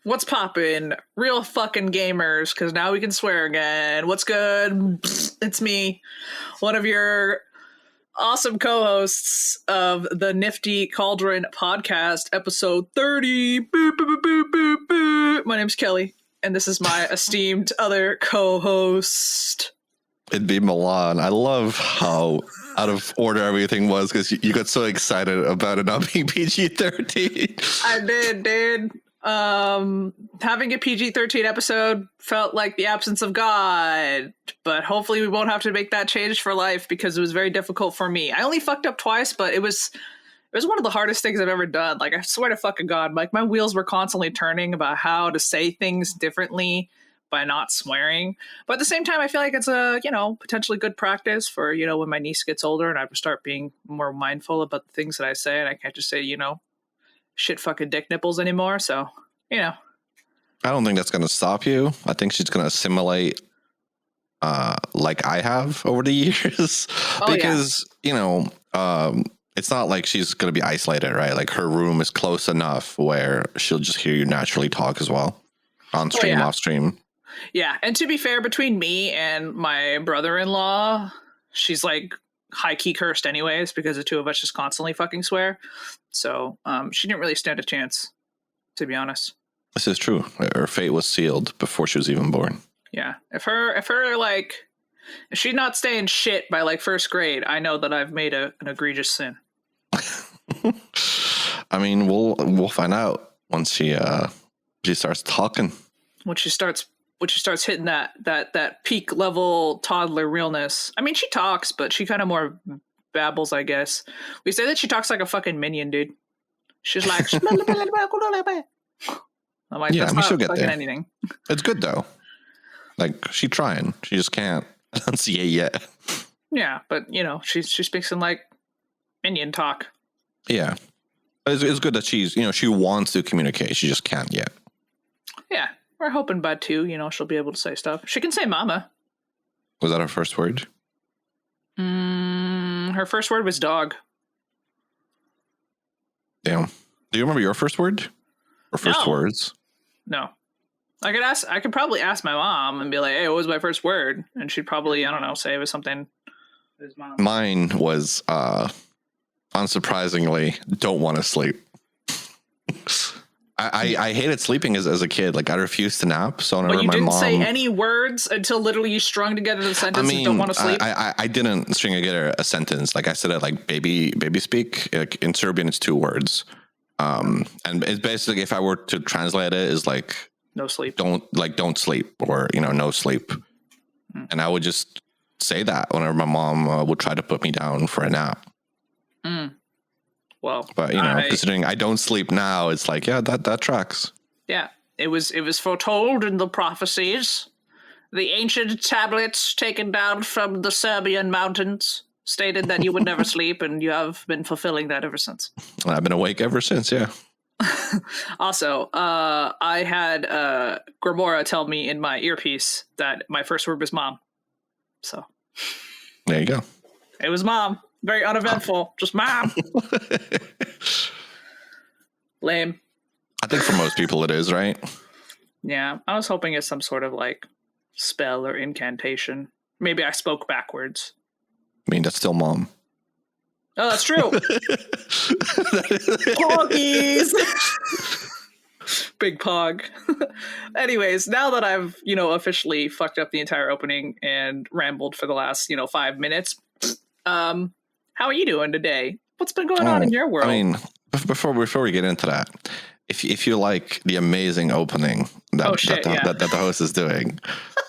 What's poppin'? Real fucking gamers, because now we can swear again. What's good? It's me, one of your awesome co-hosts of the Nifty Cauldron podcast, episode 30. Boop, boop, boop, boop, boop, boop. My name's Kelly, and this is my esteemed other co-host. It'd be Milan. I love how out of order everything was because you got so excited about it not being PG-13. I did, dude. Having a PG-13 episode felt like the absence of God, but hopefully we won't have to make that change for life because it was very difficult for me. I only fucked up twice, but it was one of the hardest things I've ever done. Like, I swear to fucking God, like, my wheels were constantly turning about how to say things differently by not swearing. But at the same time, I feel like it's a, potentially good practice for, when my niece gets older and I have to start being more mindful about the things that I say, and I can't just say, shit fucking dick nipples anymore. So, I don't think that's going to stop you. I think she's going to assimilate like I have over the years. Because, it's not like she's going to be isolated, right? Like, her room is close enough where she'll just hear you naturally talk as well. On stream, off stream. Yeah. And to be fair, between me and my brother-in-law, she's like high-key cursed anyways because the two of us just constantly fucking swear. So she didn't really stand a chance, to be honest. This is true. Her fate was sealed before she was even born. Yeah. If she's not staying shit by like first grade, I know that I've made an egregious sin. I mean, we'll find out once she starts talking. When she starts hitting that peak level toddler realness. I mean, she talks, but she kind of more babbles, I guess. We say that she talks like a fucking minion, dude. She's like, I'm like, yeah, that's she'll get there. Anything. It's good though. Like, she's trying. She just can't enunciate yet. Yeah, but she speaks in like minion talk. Yeah, it's good that she wants to communicate. She just can't yet. Yeah, we're hoping by 2, she'll be able to say stuff. She can say mama. Was that her first word? Her first word was dog. Damn. Do you remember your first word? Or first words? No. I could probably ask my mom and be like, hey, what was my first word? And she'd probably, I don't know, say it was something. Mine was, unsurprisingly, don't want to sleep. I hated sleeping as a kid. Like, I refused to nap. So whenever you my didn't mom say any words until literally you strung together the sentence and don't want to sleep? I didn't string together a sentence. Like, I said it like baby speak. Like, in Serbian, it's 2 words. And it's basically, if I were to translate it, is like, no sleep. Don't sleep, or, no sleep. And I would just say that whenever my mom would try to put me down for a nap. Well, but considering I don't sleep now, it's like, yeah, that tracks. Yeah, it was foretold in the prophecies. The ancient tablets taken down from the Serbian mountains stated that you would never sleep, and you have been fulfilling that ever since. I've been awake ever since, yeah. Also, I had Grimora tell me in my earpiece that my first word was mom. So there you go. It was mom. Very uneventful. Just mom. Lame. I think for most people it is, right? Yeah. I was hoping it's some sort of like spell or incantation. Maybe I spoke backwards. I mean, that's still mom. Oh, that's true. Poggies. Big pog. Anyways, now that I've, officially fucked up the entire opening and rambled for the last, 5 minutes, how are you doing today? What's been going on in your world? I mean, before we get into that, if you like the amazing opening that the host is doing,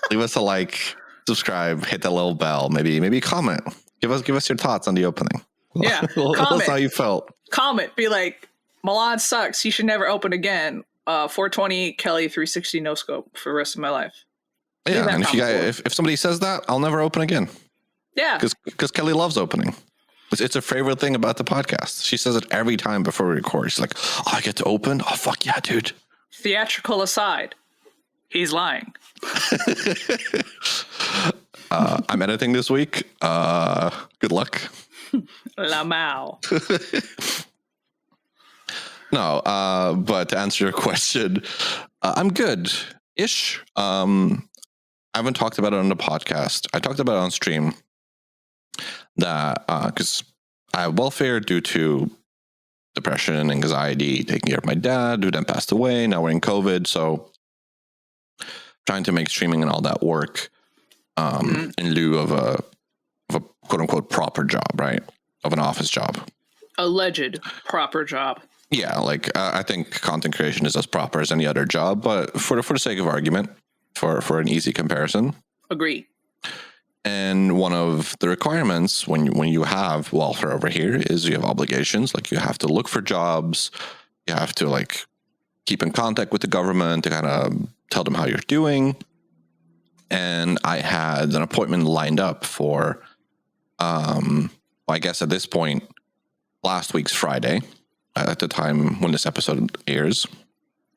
leave us a like, subscribe, hit that little bell, maybe comment. Give us your thoughts on the opening. Yeah, tell us how you felt. Comment, be like, Milan sucks. You should never open again. 420 Kelly 360 no scope for the rest of my life. Yeah, and if somebody says that, I'll never open again. Yeah, because Kelly loves opening. It's a favorite thing about the podcast. She says it every time before we record. She's like, "Oh, I get to open? Oh, fuck yeah, dude." Theatrical aside, he's lying. I'm editing this week. Good luck. La Mao. No, but to answer your question, I'm good-ish. I haven't talked about it on the podcast. I talked about it on stream that because I have welfare due to depression and anxiety, taking care of my dad, who then passed away. Now we're in COVID, so trying to make streaming and all that work in lieu of a quote unquote proper job, right? Of an office job. Alleged proper job. Yeah, like I think content creation is as proper as any other job, but for the sake of argument, for an easy comparison. Agree. And one of the requirements when you have welfare over here is you have obligations. Like you have to look for jobs, you have to like keep in contact with the government to kind of tell them how you're doing. And I had an appointment lined up for, I guess at this point, last week's Friday, at the time when this episode airs.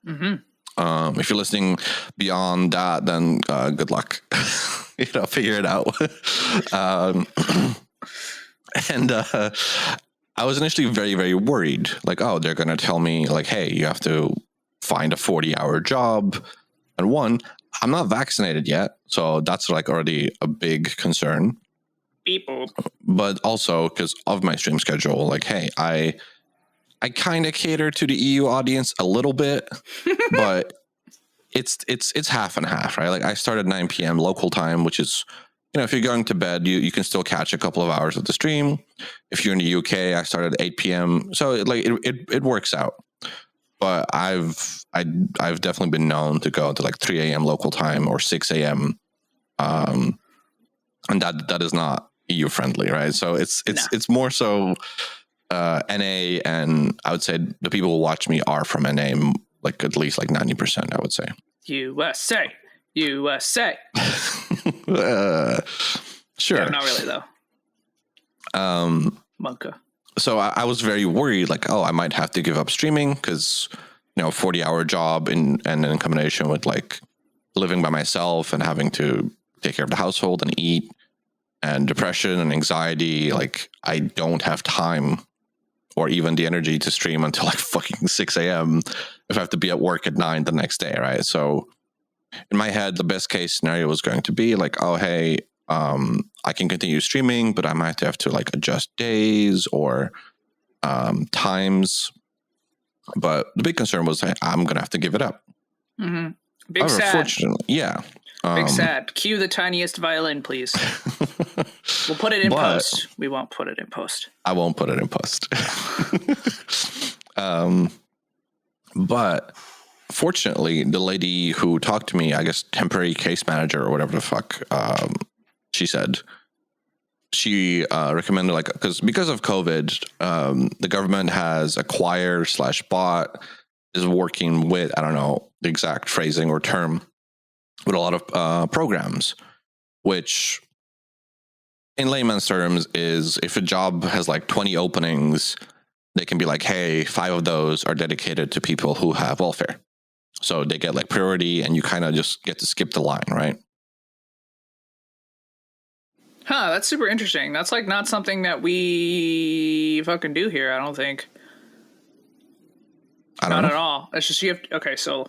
If you're listening beyond that, then good luck. Figure it out. And I was initially very, very worried. Like, oh, they're going to tell me, like, hey, you have to find a 40-hour job. And one, I'm not vaccinated yet, so that's like already a big concern. People. But also because of my stream schedule, like, hey, I kind of cater to the EU audience a little bit, but it's half and half, right? Like I start at 9 p.m. local time, which is, if you're going to bed, you can still catch a couple of hours of the stream. If you're in the UK, I start at 8 p.m. So it works out. But I've definitely been known to go to like 3 a.m. local time or 6 a.m. And that is not EU friendly, right? So it's more so NA, and I would say the people who watch me are from NA, like at least like 90%, I would say. USA. Sure. Yeah, not really though. Monka. So I was very worried, like, oh, I might have to give up streaming because, 40-hour job and in combination with like living by myself and having to take care of the household and eat and depression and anxiety, like I don't have time or even the energy to stream until like fucking 6 a.m. if I have to be at work at 9 the next day, right? So in my head, the best case scenario was going to be like, oh, hey, I can continue streaming, but I might have to like adjust days or times. But the big concern was I'm going to have to give it up. Mm-hmm. Big sad. Fortunately, yeah. Big sad. Cue the tiniest violin, please. We'll put it in post. We won't put it in post. I won't put it in post. But fortunately, the lady who talked to me, I guess temporary case manager or whatever the fuck, she said, she recommended like because of COVID, the government has acquired / bought, is working with, I don't know the exact phrasing or term, with a lot of programs, which in layman's terms is if a job has like 20 openings, they can be like, hey, 5 of those are dedicated to people who have welfare. So they get like priority and you kind of just get to skip the line, right? Huh, that's super interesting. That's like not something that we fucking do here, I don't think. Not at all. It's just you have to, okay, so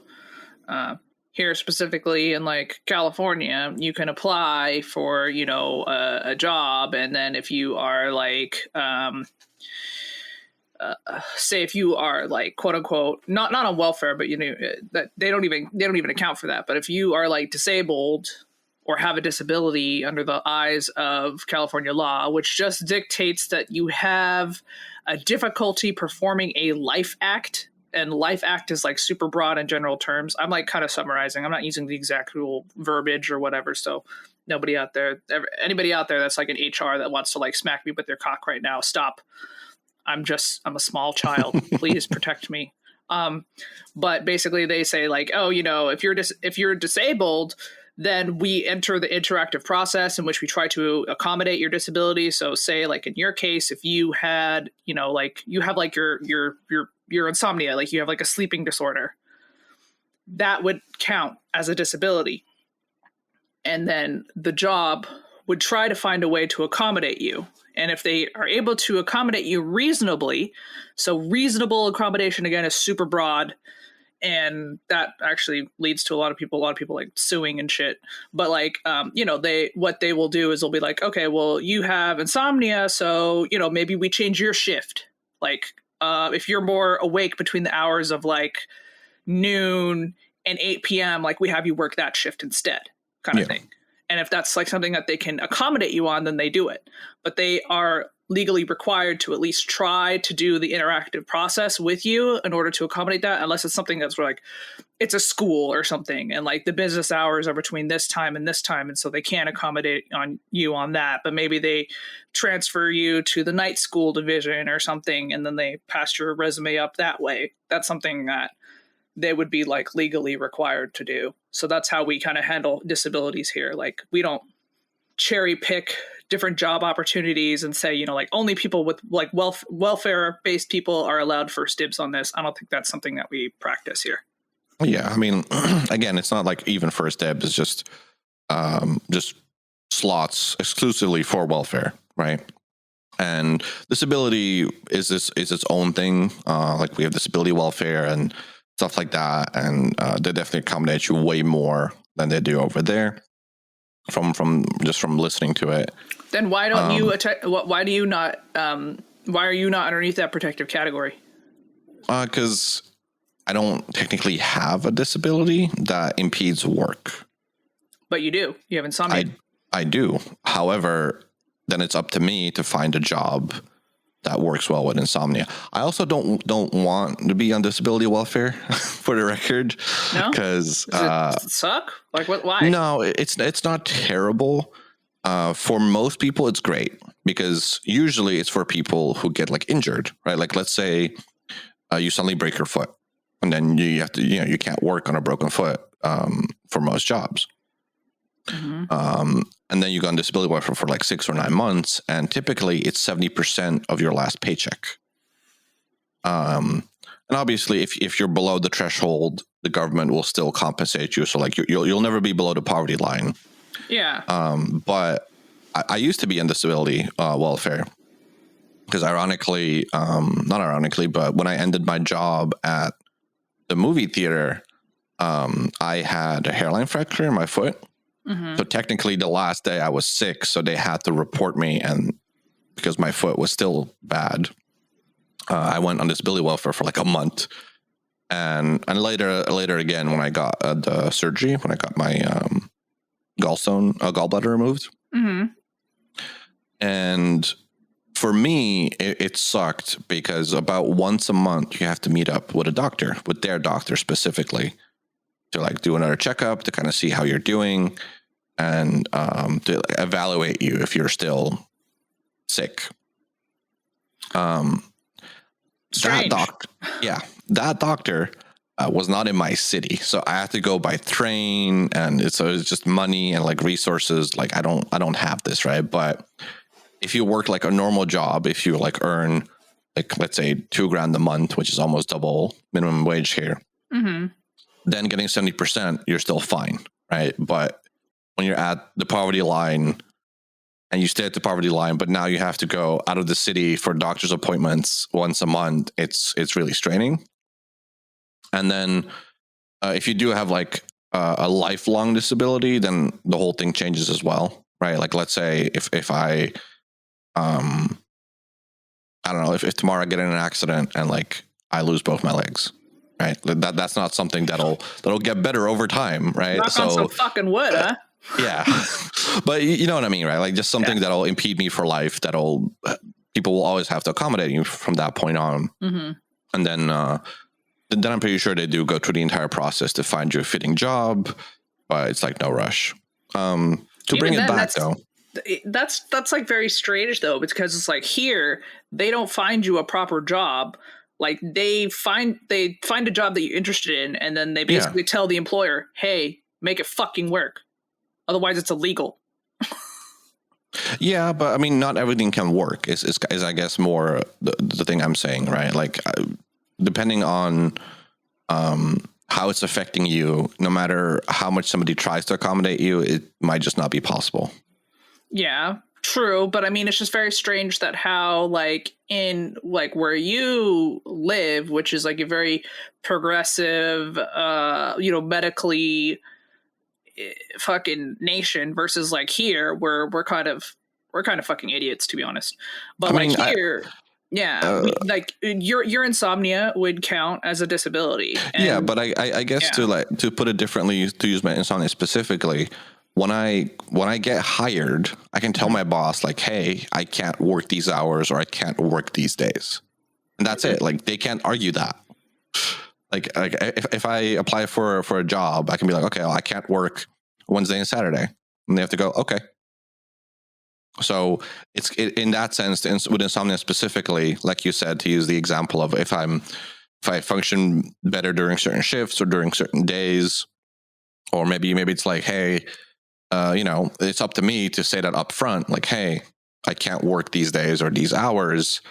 here specifically in like California, you can apply for, a job, and then if you are like say if you are like quote unquote not on welfare, but that they don't even account for that. But if you are like disabled or have a disability under the eyes of California law, which just dictates that you have a difficulty performing a life act, and life act is like super broad in general terms. I'm like kind of summarizing. I'm not using the exact verbiage or whatever. So anybody out there that's like an HR that wants to like smack me with their cock right now, stop. I'm a small child. Please protect me. But basically they say like, oh, if you're disabled, then we enter the interactive process in which we try to accommodate your disability. So say like in your case, if you had, like you have like your insomnia, like you have like a sleeping disorder, that would count as a disability. And then the job would try to find a way to accommodate you. And if they are able to accommodate you reasonably, so reasonable accommodation, again, is super broad. And that actually leads to a lot of people like suing and shit. But like, what they will do is they'll be like, okay, well, you have insomnia. So, maybe we change your shift. Like, if you're more awake between the hours of like noon and 8 p.m., like we have you work that shift instead kind of thing. And if that's like something that they can accommodate you on, then they do it. But they are legally required to at least try to do the interactive process with you in order to accommodate that, unless it's something that's like, it's a school or something. And like the business hours are between this time. And so they can't accommodate on you on that. But maybe they transfer you to the night school division or something. And then they pass your resume up that way. That's something that they would be like legally required to do. So that's how we kind of handle disabilities here. Like we don't cherry pick different job opportunities and say, like only people with like welfare based people are allowed first dibs on this. I don't think that's something that we practice here. Yeah. I mean, again, it's not like even first dibs. It's just slots exclusively for welfare. Right. And disability is its own thing. Like we have disability welfare and stuff like that, and they definitely accommodate you way more than they do over there. From listening to it. Then why don't you? Why are you not underneath that protective category? Because I don't technically have a disability that impedes work. But you do. You have insomnia. I do. However, then it's up to me to find a job that works well with insomnia. I also don't want to be on disability welfare, for the record. No, because does it suck? Like what? Why? No, it's not terrible. For most people, it's great because usually it's for people who get like injured, right? Like let's say you suddenly break your foot, and then you have to, you can't work on a broken foot for most jobs. Mm-hmm. And then you go on disability welfare for like 6 or 9 months, and typically it's 70% of your last paycheck. And obviously, if you're below the threshold, the government will still compensate you. So like you'll never be below the poverty line. Yeah. But I used to be on disability welfare because not ironically, but when I ended my job at the movie theater, I had a hairline fracture in my foot. Mm-hmm. So technically the last day I was sick, so they had to report me, and because my foot was still bad, I went on disability welfare for like a month. And later again, when I got the surgery, when I got my gallbladder removed. Mm-hmm. And for me, it sucked because about once a month you have to meet up with a doctor, with their doctor specifically, to like do another checkup to kind of see how you're doing and to evaluate you if you're still sick. Strange. That doctor was not in my city, so I had to go by train, and it's just money and like resources. Like I don't have this, right? But if you work like a normal job, if you like earn like let's say $2,000 a month, which is almost double minimum wage here, mm-hmm. then getting 70%, you're still fine, right? But when you're at the poverty line and you stay at the poverty line, but now you have to go out of the city for doctor's appointments once a month, it's really straining. And then if you do have like a lifelong disability, then the whole thing changes as well, right? Like let's say if I don't know, if tomorrow I get in an accident and like I lose both my legs, right? That's not something that'll get better over time, right? Knock on some fucking wood, huh? Yeah. But you know what I mean, right? Like just something that'll impede me for life, people will always have to accommodate you from that point on. Mm-hmm. And then I'm pretty sure they do go through the entire process to find you a fitting job, but it's like no rush. To bring it back though. That's like very strange though, because it's like here, they don't find you a proper job. Like they find a job that you're interested in, and then they basically tell the employer, hey, make it fucking work. Otherwise, it's illegal. Yeah, but I mean, not everything can work. Is I guess more the thing I'm saying, right? Like, depending on how it's affecting you, no matter how much somebody tries to accommodate you, it might just not be possible. Yeah, true. But I mean, it's just very strange that how, like, in, like, where you live, which is like a very progressive, medically fucking nation versus like here, where we're kind of fucking idiots, to be honest. But I like mean, here, yeah, like your insomnia would count as a disability. And yeah, but I guess to put it differently, to use my insomnia specifically, when I get hired, I can tell my boss like, hey, I can't work these hours or I can't work these days, and that's it. Like they can't argue that. Like if I apply for a job, I can be like, okay, well, I can't work Wednesday and Saturday, and they have to go, okay. So it's in that sense, with insomnia specifically, like you said, to use the example of if I function better during certain shifts or during certain days, or maybe it's like, hey, it's up to me to say that up front, like, hey, I can't work these days or these hours,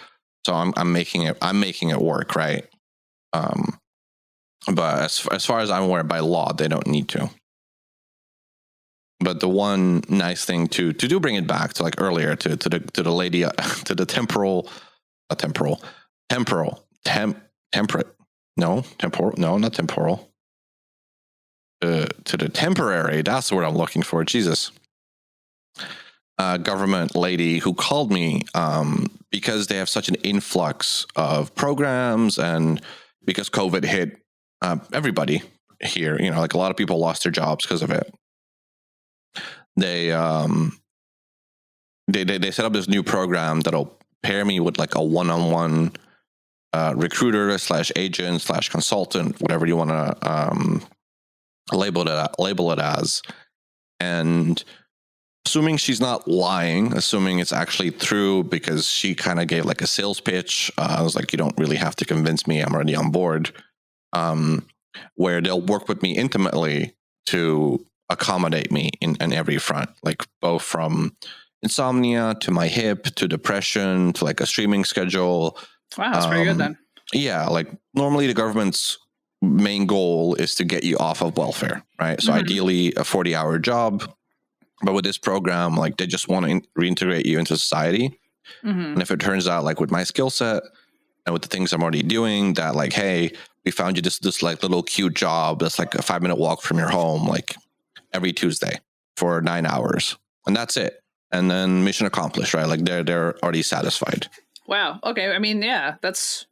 so I'm making it work, right? But as far as I'm aware, by law, they don't need to. But the one nice thing to do, bring it back to like earlier to the lady, to the temperate, not temporal, to the temporary, that's the word I'm looking for, Jesus, government lady who called me because they have such an influx of programs, and because COVID hit everybody here, like a lot of people lost their jobs because of it. They set up this new program that'll pair me with like a one-on-one recruiter / agent / consultant, whatever you want to label it as. And assuming she's not lying, assuming it's actually true, because she kind of gave like a sales pitch. I was like, you don't really have to convince me, I'm already on board. Where they'll work with me intimately to accommodate me in every front, like both from insomnia to my hip to depression to like a streaming schedule. Wow, that's pretty good then. Yeah, like normally the government's main goal is to get you off of welfare, right? So ideally a 40-hour job, but with this program, like they just want to reintegrate you into society. And if it turns out, like with my skill set and with the things I'm already doing, that like, hey, we found you this like little cute job that's like a 5-minute walk from your home, like every Tuesday for 9 hours, and that's it. And then mission accomplished, right? Like they're already satisfied. Wow. Okay. I mean, yeah, that's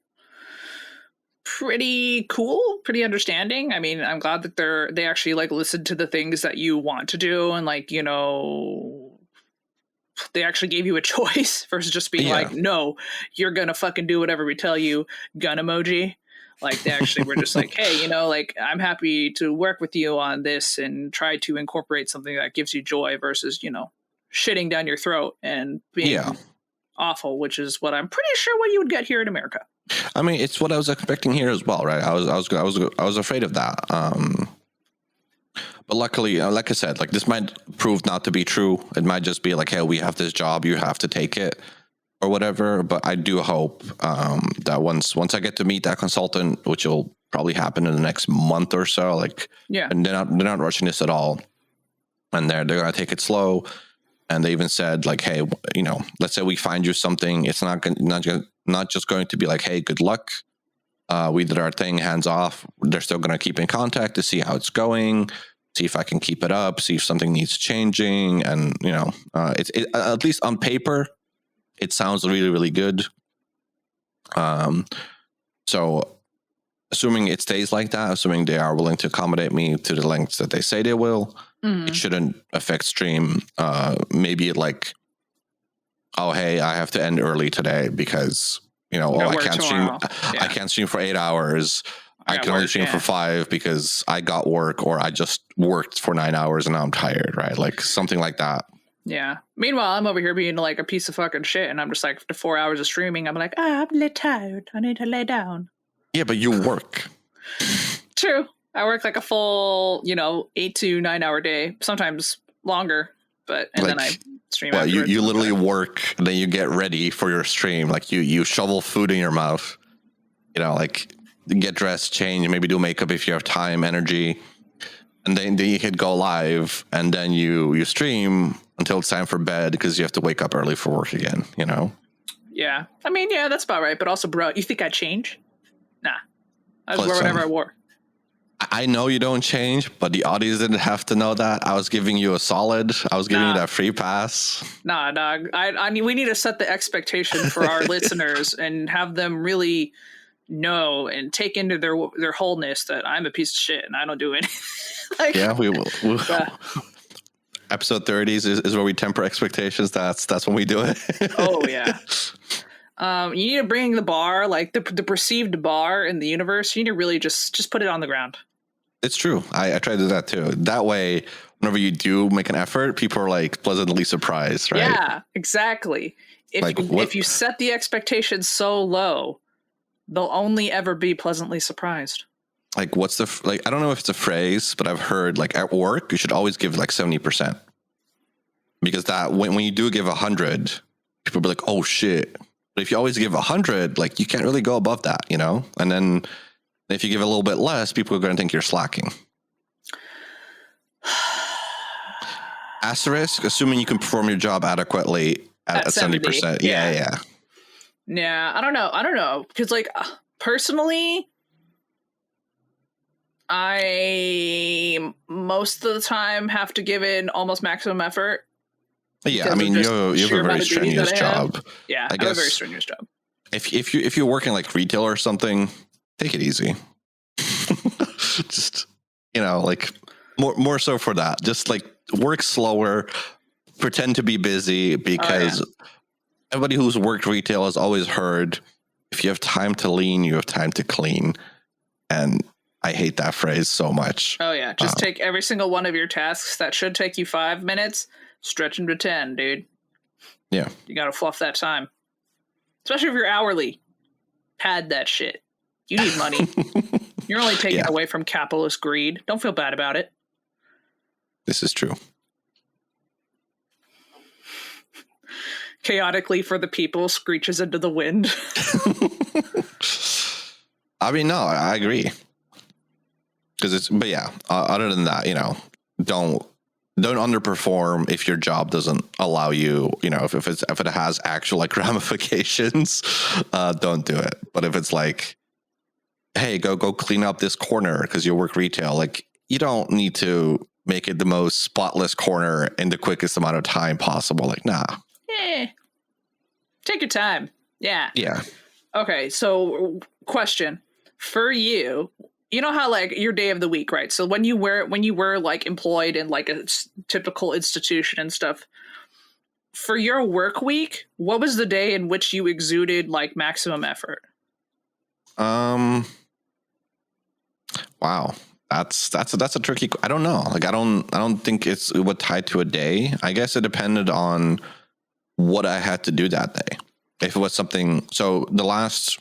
pretty cool, pretty understanding. I mean, I'm glad that they actually like listen to the things that you want to do, and like, they actually gave you a choice versus just being like, no, you're gonna fucking do whatever we tell you, gun emoji. Like they actually were just like, hey, like I'm happy to work with you on this and try to incorporate something that gives you joy versus, shitting down your throat and being awful, which is what I'm pretty sure what you would get here in America. I mean, it's what I was expecting here as well, right? I was afraid of that. But luckily, like I said, like this might prove not to be true. It might just be like, hey, we have this job, you have to take it, or whatever. But I do hope that once I get to meet that consultant, which will probably happen in the next month or so, like, and they're not rushing this at all, and they're gonna take it slow. And they even said like, hey, let's say we find you something, it's not just going to be like, hey, good luck. We did our thing, hands off. They're still going to keep in contact to see how it's going, see if I can keep it up, see if something needs changing. And, it's at least on paper, it sounds really, really good. So assuming it stays like that, assuming they are willing to accommodate me to the lengths that they say they will, it shouldn't affect stream. Maybe like, oh, hey, I have to end early today because, I can't stream. I can't stream for 8 hours. I can only stream for 5 because I got work, or I just worked for 9 hours and now I'm tired, right? Like something like that. Yeah. Meanwhile, I'm over here being like a piece of fucking shit, and I'm just like, after 4 hours of streaming, I'm like, I'm a little tired. I need to lay down. Yeah, but you work. True. I work like a full, 8 to 9 hour day, sometimes longer, and then I stream. Well, you literally work, and then you get ready for your stream. Like you shovel food in your mouth, like get dressed, change, maybe do makeup if you have time, energy, and then you hit go live, and then you stream, until it's time for bed because you have to wake up early for work again, you know? Yeah. I mean, yeah, that's about right. But also, bro, you think I change? Nah. I just wear whatever I wore. I know you don't change, but the audience didn't have to know that. I was giving you a solid. I was giving you that free pass. Nah, dog. I we need to set the expectation for our listeners and have them really know and take into their wholeness that I'm a piece of shit and I don't do anything. Like, yeah, we will. Episode 30s is where we temper expectations. That's when we do it. Oh yeah. You need to bring the bar, like the perceived bar in the universe. You need to really just put it on the ground. It's true. I try to do that too. That way, whenever you do make an effort, people are like pleasantly surprised, right? Yeah, exactly. If you set the expectations so low, they'll only ever be pleasantly surprised. Like, what's the I don't know if it's a phrase, but I've heard like at work you should always give like 70%, because that when you do give 100, people be like, oh shit. But if you always give 100, like you can't really go above that, you know? And then if you give a little bit less, people are going to think you're slacking. Asterisk, assuming you can perform your job adequately at 70%. Yeah. Yeah, I don't know. Because like personally, I most of the time have to give in almost maximum effort. Yeah, I mean, you have a very strenuous job. Yeah, I guess, have a very strenuous job. If you're working like retail or something, take it easy. Just, you know, like more so for that. Just like work slower, pretend to be busy, because everybody who's worked retail has always heard, if you have time to lean, you have time to clean. And I hate that phrase so much. Oh yeah, just take every single one of your tasks that should take you 5 minutes, stretch them to 10, dude. Yeah. You got to fluff that time. Especially if you're hourly. Pad that shit. You need money. You're only taking away from capitalist greed. Don't feel bad about it. This is true. Chaotically for the people, screeches into the wind. I mean, no, I agree. But yeah, other than that, you know, don't underperform if your job doesn't allow you, you know, if it has actual like ramifications, don't do it. But if it's like, hey, go clean up this corner because you work retail, like you don't need to make it the most spotless corner in the quickest amount of time possible. Like, nah. Take your time. Yeah. Yeah. Okay, so question for you. You know how like your day of the week, right? So when you were like employed in like a typical institution and stuff, for your work week, what was the day in which you exuded like maximum effort? Wow. That's a tricky. I don't know. Like I don't think it would tie to a day. I guess it depended on what I had to do that day. If it was something, so the last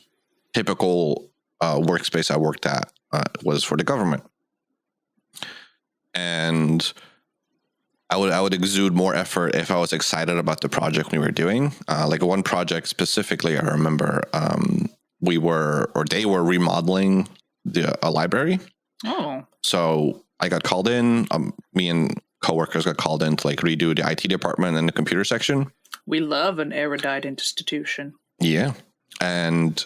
typical workspace I worked at was for the government, and I would exude more effort if I was excited about the project we were doing. Like one project specifically, I remember they were remodeling a library. Oh, so I got called in. Me and coworkers got called in to like redo the IT department and the computer section. We love an erudite institution. Yeah, and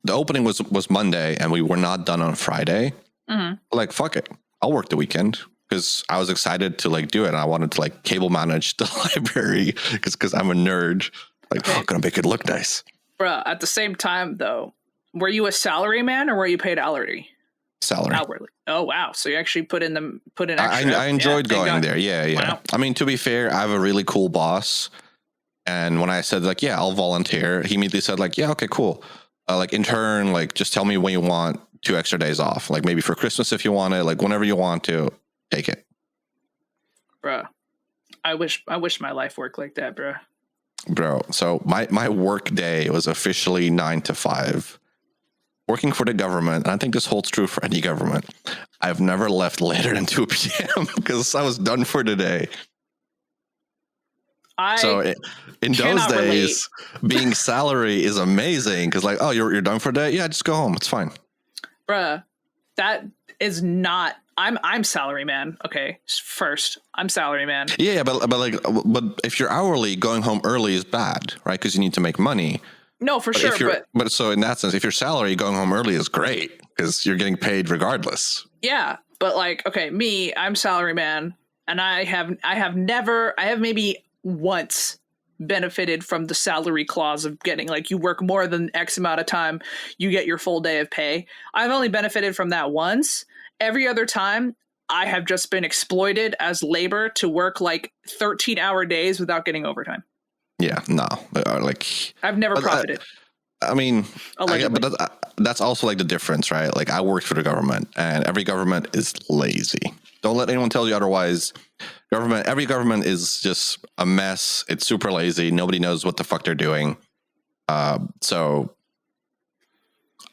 the opening was Monday, and we were not done on Friday. Mm-hmm. Like, fuck it, I'll work the weekend, because I was excited to like do it, and I wanted to like cable manage the library because I'm a nerd. Like, okay. Gonna make it look nice, bruh. At the same time, though, were you a salary man or were you paid hourly? Salary. Hourly. Oh wow! So you actually put in extra. I enjoyed going there. Yeah. Wow. I mean, to be fair, I have a really cool boss. And when I said like, yeah, I'll volunteer, he immediately said like, yeah, okay, cool. Like intern, like just tell me when you want 2 extra days off. Like maybe for Christmas if you want it, like whenever you want to, take it. Bruh, I wish my life worked like that, bruh. Bro, so my work day was officially 9 to 5. Working for the government, and I think this holds true for any government, I've never left later than 2 p.m. because I was done for the day. So in those days, being salary is amazing because like, oh, you're done for the day? Yeah, just go home. It's fine. Bruh, that is not. I'm salary man. Okay, first I'm salary man. Yeah, but if you're hourly, going home early is bad, right? Because you need to make money. No, for sure. But so in that sense, if you're salary, going home early is great because you're getting paid regardless. Yeah, but like, okay, I'm salary man, and I have maybe once benefited from the salary clause of getting, like, you work more than X amount of time, you get your full day of pay. I've only benefited from that once. Every other time, I have just been exploited as labor to work like 13-hour days without getting overtime. Yeah, no, like I've never profited. I mean, but that's also like the difference, right? Like, I worked for the government, and every government is lazy. Don't let anyone tell you otherwise. Every government is just a mess. It's super lazy. Nobody knows what the fuck they're doing. So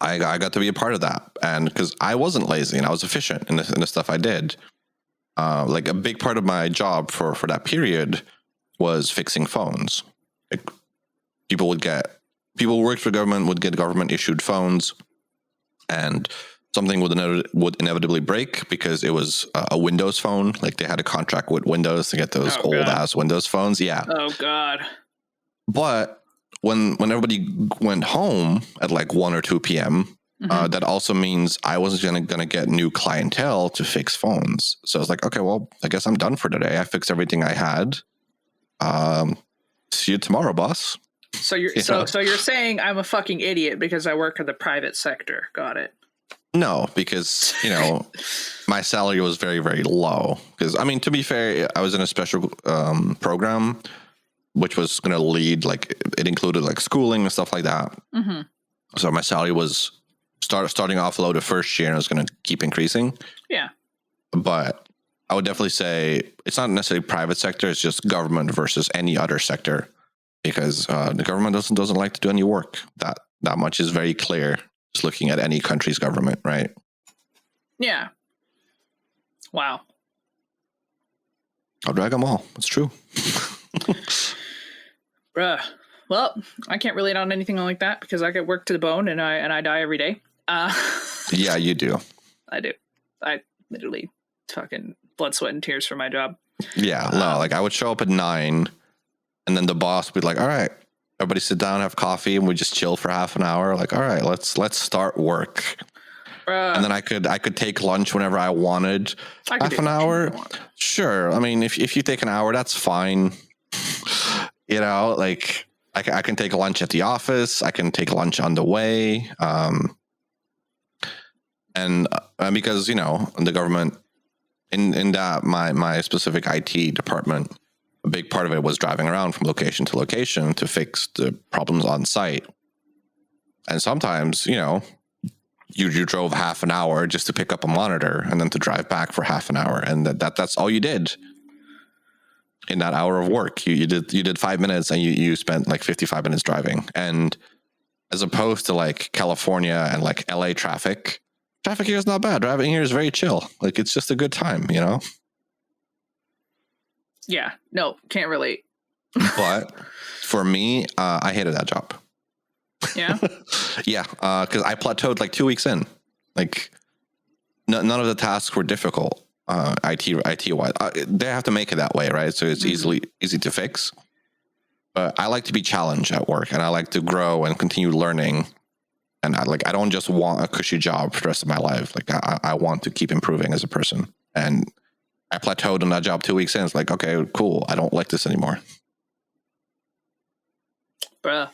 I got to be a part of that, and because I wasn't lazy and I was efficient in the stuff I did. Like, a big part of my job for that period was fixing phones. Like, people who worked for government would get government issued phones, and something would inevitably break because it was a Windows phone. Like, they had a contract with Windows to get those old ass Windows phones. Yeah. Oh God. But when everybody went home at like 1 or 2 p.m., that also means I wasn't gonna get new clientele to fix phones. So I was like, okay, well, I guess I'm done for today. I fixed everything I had. See you tomorrow, boss. So you're so you're saying I'm a fucking idiot because I work in the private sector. Got it. No, because, my salary was very, very low. Because, I mean, to be fair, I was in a special program, which was going to lead, like, it included like schooling and stuff like that. Mm-hmm. So my salary was starting off low the first year, and it was going to keep increasing. Yeah. But I would definitely say it's not necessarily private sector. It's just government versus any other sector, because the government doesn't like to do any work. That much is very clear. Just looking at any country's government, right? Yeah. Wow. I'll drag them all. It's true. Bruh. Well, I can't relate on anything like that because I get worked to the bone and I die every day. Yeah, you do. I do. I literally fucking blood, sweat, and tears for my job. Yeah, no, like, I would show up at 9, and then the boss would be like, all right, everybody sit down, have coffee, and we just chill for half an hour. Like, all right, let's start work. And then I could take lunch whenever I wanted. Half an hour, sure. I mean, if you take an hour, that's fine. Like, I can take lunch at the office. I can take lunch on the way. And because, the government, in that my specific IT department, a big part of it was driving around from location to location to fix the problems on site. And sometimes, you drove half an hour just to pick up a monitor and then to drive back for half an hour. And that's all you did in that hour of work. You did 5 minutes and you spent like 55 minutes driving. And as opposed to like California and like LA traffic here is not bad. Driving here is very chill. Like, it's just a good time, Yeah, no, can't relate. But for me, I hated that job. Yeah? Yeah, because I plateaued like 2 weeks in. Like, none of the tasks were difficult, IT-wise. They have to make it that way, right? So it's easy to fix. But I like to be challenged at work, and I like to grow and continue learning. And I don't just want a cushy job for the rest of my life. Like, I want to keep improving as a person. And I plateaued on that job 2 weeks in. It's like, okay, cool. I don't like this anymore. Bruh.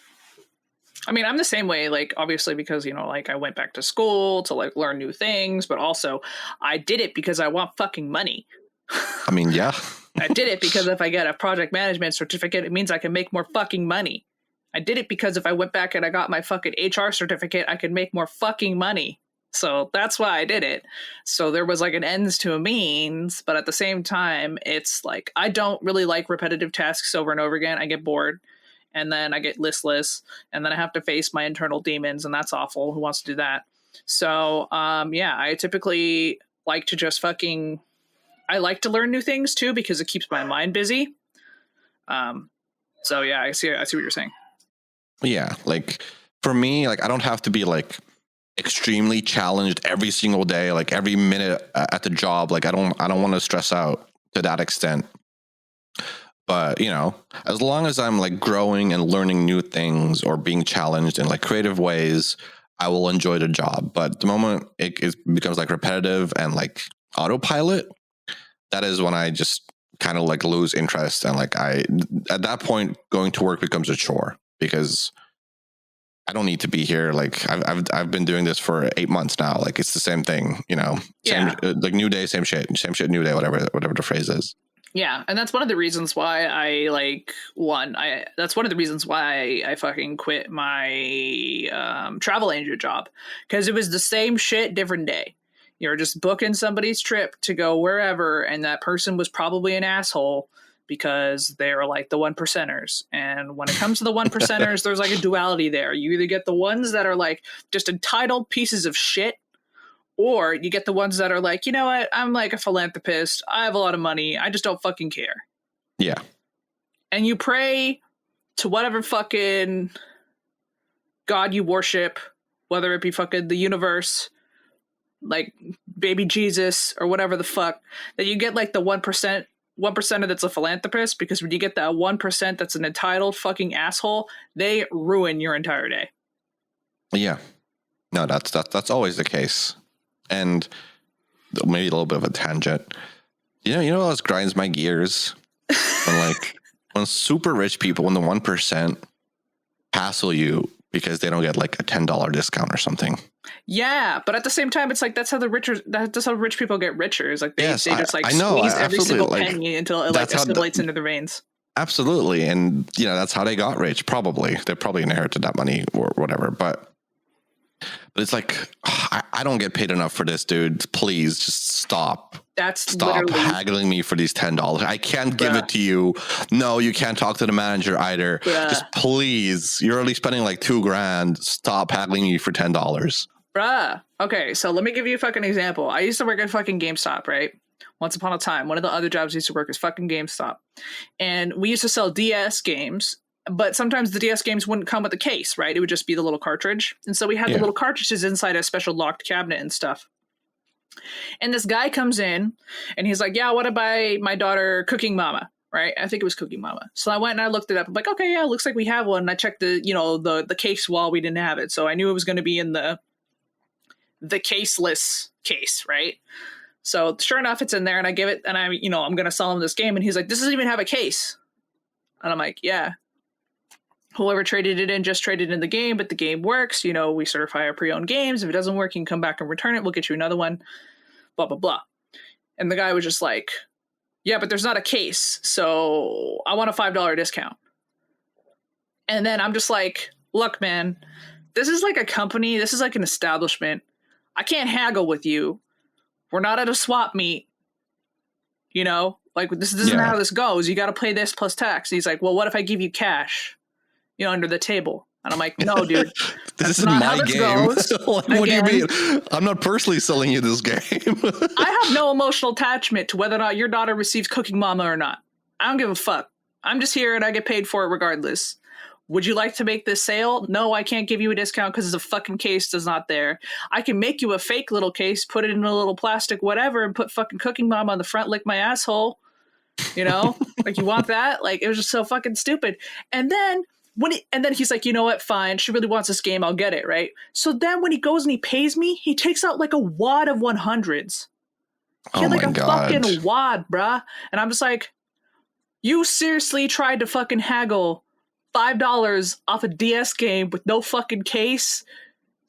I mean, I'm the same way, like, obviously, because, like, I went back to school to, like, learn new things, but also I did it because I want fucking money. I mean, yeah. I did it because if I get a project management certificate, it means I can make more fucking money. I did it because if I went back and I got my fucking HR certificate, I could make more fucking money. So that's why I did it. So there was like an ends to a means, but at the same time, it's like, I don't really like repetitive tasks over and over again. I get bored, and then I get listless, and then I have to face my internal demons, and that's awful. Who wants to do that? So, yeah, I typically like to just I like to learn new things too, because it keeps my mind busy. So yeah, I see what you're saying. Yeah, like, for me, like, I don't have to be like extremely challenged every single day, like every minute at the job. Like I don't want to stress out to that extent. But, you know, as long as I'm like growing and learning new things or being challenged in like creative ways, I will enjoy the job. But the moment it becomes like repetitive and like autopilot, that is when I just kind of like lose interest. And like at that point, going to work becomes a chore because I don't need to be here. Like I've been doing this for 8 months now. Like it's the same thing, you know, like new day, same shit, new day, whatever the phrase is. Yeah, and that's one of the reasons why I fucking quit my travel agent job, because it was the same shit, different day. You're just booking somebody's trip to go wherever, and that person was probably an asshole because they're like the 1%ers. And when it comes to the 1%ers, there's like a duality there. You either get the ones that are like just entitled pieces of shit, or you get the ones that are like, you know what? I'm like a philanthropist. I have a lot of money. I just don't fucking care. Yeah. And you pray to whatever fucking God you worship, whether it be fucking the universe, like baby Jesus or whatever the fuck, that you get like the 1% that's a philanthropist, because when you get that 1% that's an entitled fucking asshole, they ruin your entire day. Yeah. No, that's always the case. And maybe a little bit of a tangent. You know what else grinds my gears? when super rich people, when the 1% hassle you because they don't get like a $10 discount or something. Yeah, but at the same time, it's like that's how rich people get richer. Is like they just like squeeze every single penny until it like assimilates into their veins. Absolutely, and you know that's how they got rich. Probably they probably inherited that money or whatever, but it's like, I don't get paid enough for this, dude. Please just stop. Stop haggling me for these $10. I can't give it to you. No, you can't talk to the manager either. Just please. You're already spending like $2,000. Stop haggling me for $10. Bruh. Okay, so let me give you a fucking example. I used to work at fucking GameStop, right? Once upon a time. One of the other jobs I used to work is fucking GameStop. And we used to sell DS games. But sometimes the DS games wouldn't come with a case, right? It would just be the little cartridge. And so we had the little cartridges inside a special locked cabinet and stuff. And this guy comes in and he's like, yeah, I want to buy my daughter Cooking Mama, right? I think it was Cooking Mama. So I went and I looked it up. I'm like, okay, yeah, it looks like we have one. And I checked the case while we didn't have it. So I knew it was going to be in the caseless case, right? So sure enough, it's in there, and I give it, and I'm going to sell him this game. And he's like, this doesn't even have a case. And I'm like, yeah. Whoever traded it in just traded in the game, but the game works. You know, we certify our pre-owned games. If it doesn't work, you can come back and return it. We'll get you another one, blah, blah, blah. And the guy was just like, yeah, but there's not a case, so I want a $5 discount. And then I'm just like, look, man, this is like a company. This is like an establishment. I can't haggle with you. We're not at a swap meet. You know, like this isn't how this goes. You got to pay this plus tax. He's like, well, what if I give you cash? You know, under the table. And I'm like, no, dude. This is my game. What do you mean? I'm not personally selling you this game. I have no emotional attachment to whether or not your daughter receives Cooking Mama or not. I don't give a fuck. I'm just here and I get paid for it regardless. Would you like to make this sale? No, I can't give you a discount because the fucking case is not there. I can make you a fake little case, put it in a little plastic whatever, and put fucking Cooking Mama on the front, lick my asshole. You know? Like, you want that? Like, it was just so fucking stupid. And then he's like, you know what, fine, she really wants this game, I'll get it, right? So then when he goes and he pays me, he takes out like a wad of 100s. He had like a fucking wad, bruh. And I'm just like, you seriously tried to fucking haggle $5 off a DS game with no fucking case,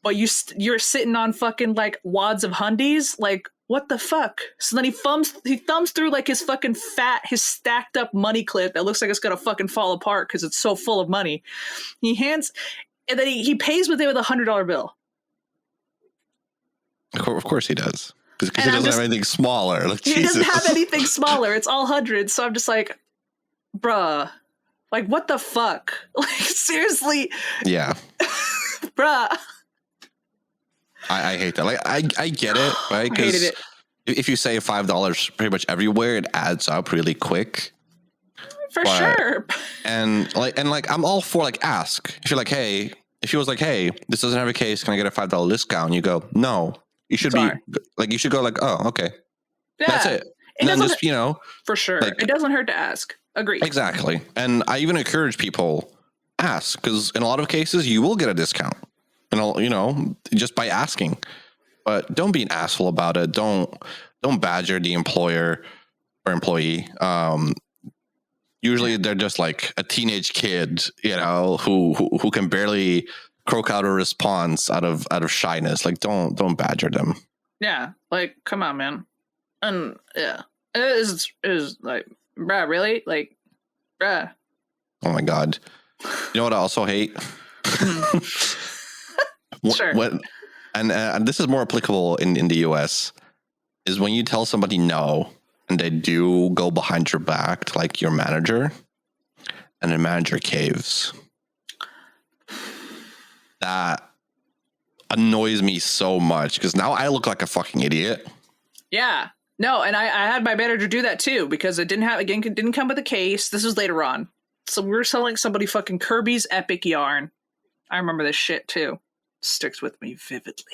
but you're sitting on fucking like wads of hundies? Like, what the fuck? So then he thumbs through like his fucking his stacked up money clip that looks like it's gonna fucking fall apart because it's so full of money. And then he pays with $100 bill. Of course he does. Because he doesn't have anything smaller. Like, he doesn't have anything smaller. It's all hundreds. So I'm just like, bruh, like, what the fuck? Like, seriously? Yeah. Bruh. I hate that. Like, I get it, right? I hated it. If you say $5 pretty much everywhere, it adds up really quick. For sure. And I'm all for like, ask. If you're like, hey, if he was like, hey, this doesn't have a case, can I get a $5 discount? You go, no. You should be like, you should go like, oh, okay. Yeah. That's it. And then just, for sure. Like, it doesn't hurt to ask. Agree. Exactly. And I even encourage people, ask, because in a lot of cases you will get a discount, just by asking. But don't be an asshole about it. Don't badger the employer or employee. Usually they're just like a teenage kid, who can barely croak out a response out of shyness. Like, don't badger them. Yeah, like, come on, man. And yeah, it is like, bruh, really? Like, bruh. Oh my God. You know what I also hate? Sure. And this is more applicable in the US, is when you tell somebody no, and they do go behind your back to like your manager, and the manager caves. That annoys me so much, because now I look like a fucking idiot. Yeah. No, and I had my manager do that too, because it didn't come with a case. This was later on. So we were selling somebody fucking Kirby's Epic Yarn. I remember this shit too. Sticks with me vividly.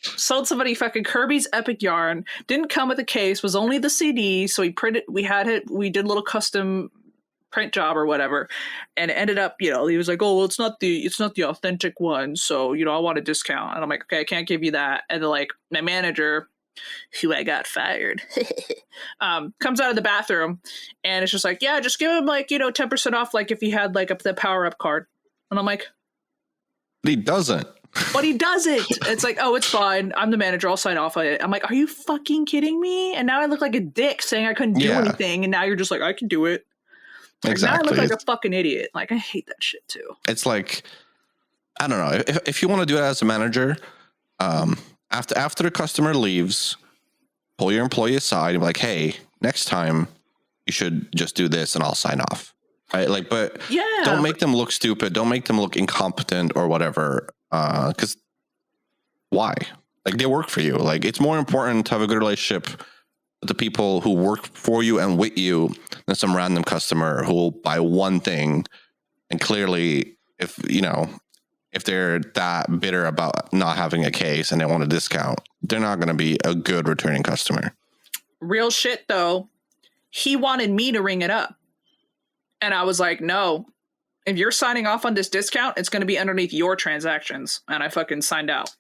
Sold somebody fucking Kirby's Epic Yarn. Didn't come with a case. Was only the CD. So we did a little custom print job or whatever, and it ended up, he was like, oh, well, it's not the authentic one, so I want a discount. And I'm like, okay, I can't give you that. And then, like, my manager, who I got fired, comes out of the bathroom, and it's just like, yeah, just give him like 10% off, like if he had like the power up card. And I'm like, but he doesn't. But he doesn't. It's like, oh, it's fine. I'm the manager. I'll sign off on it. I'm like, are you fucking kidding me? And now I look like a dick saying I couldn't do anything, and now you're just like, I can do it. Like, exactly. Now I look like a fucking idiot. Like, I hate that shit too. It's like, I don't know. If you want to do it as a manager, after the customer leaves, pull your employee aside and be like, hey, next time you should just do this and I'll sign off. Right? Like, but don't make them look stupid. Don't make them look incompetent or whatever. Because why? Like, they work for you. Like, it's more important to have a good relationship with the people who work for you and with you than some random customer who will buy one thing, and clearly, if they're that bitter about not having a case and they want a discount, they're not going to be a good returning customer. Real shit though. He wanted me to ring it up, and I was like, no, if you're signing off on this discount, it's going to be underneath your transactions. And I fucking signed out.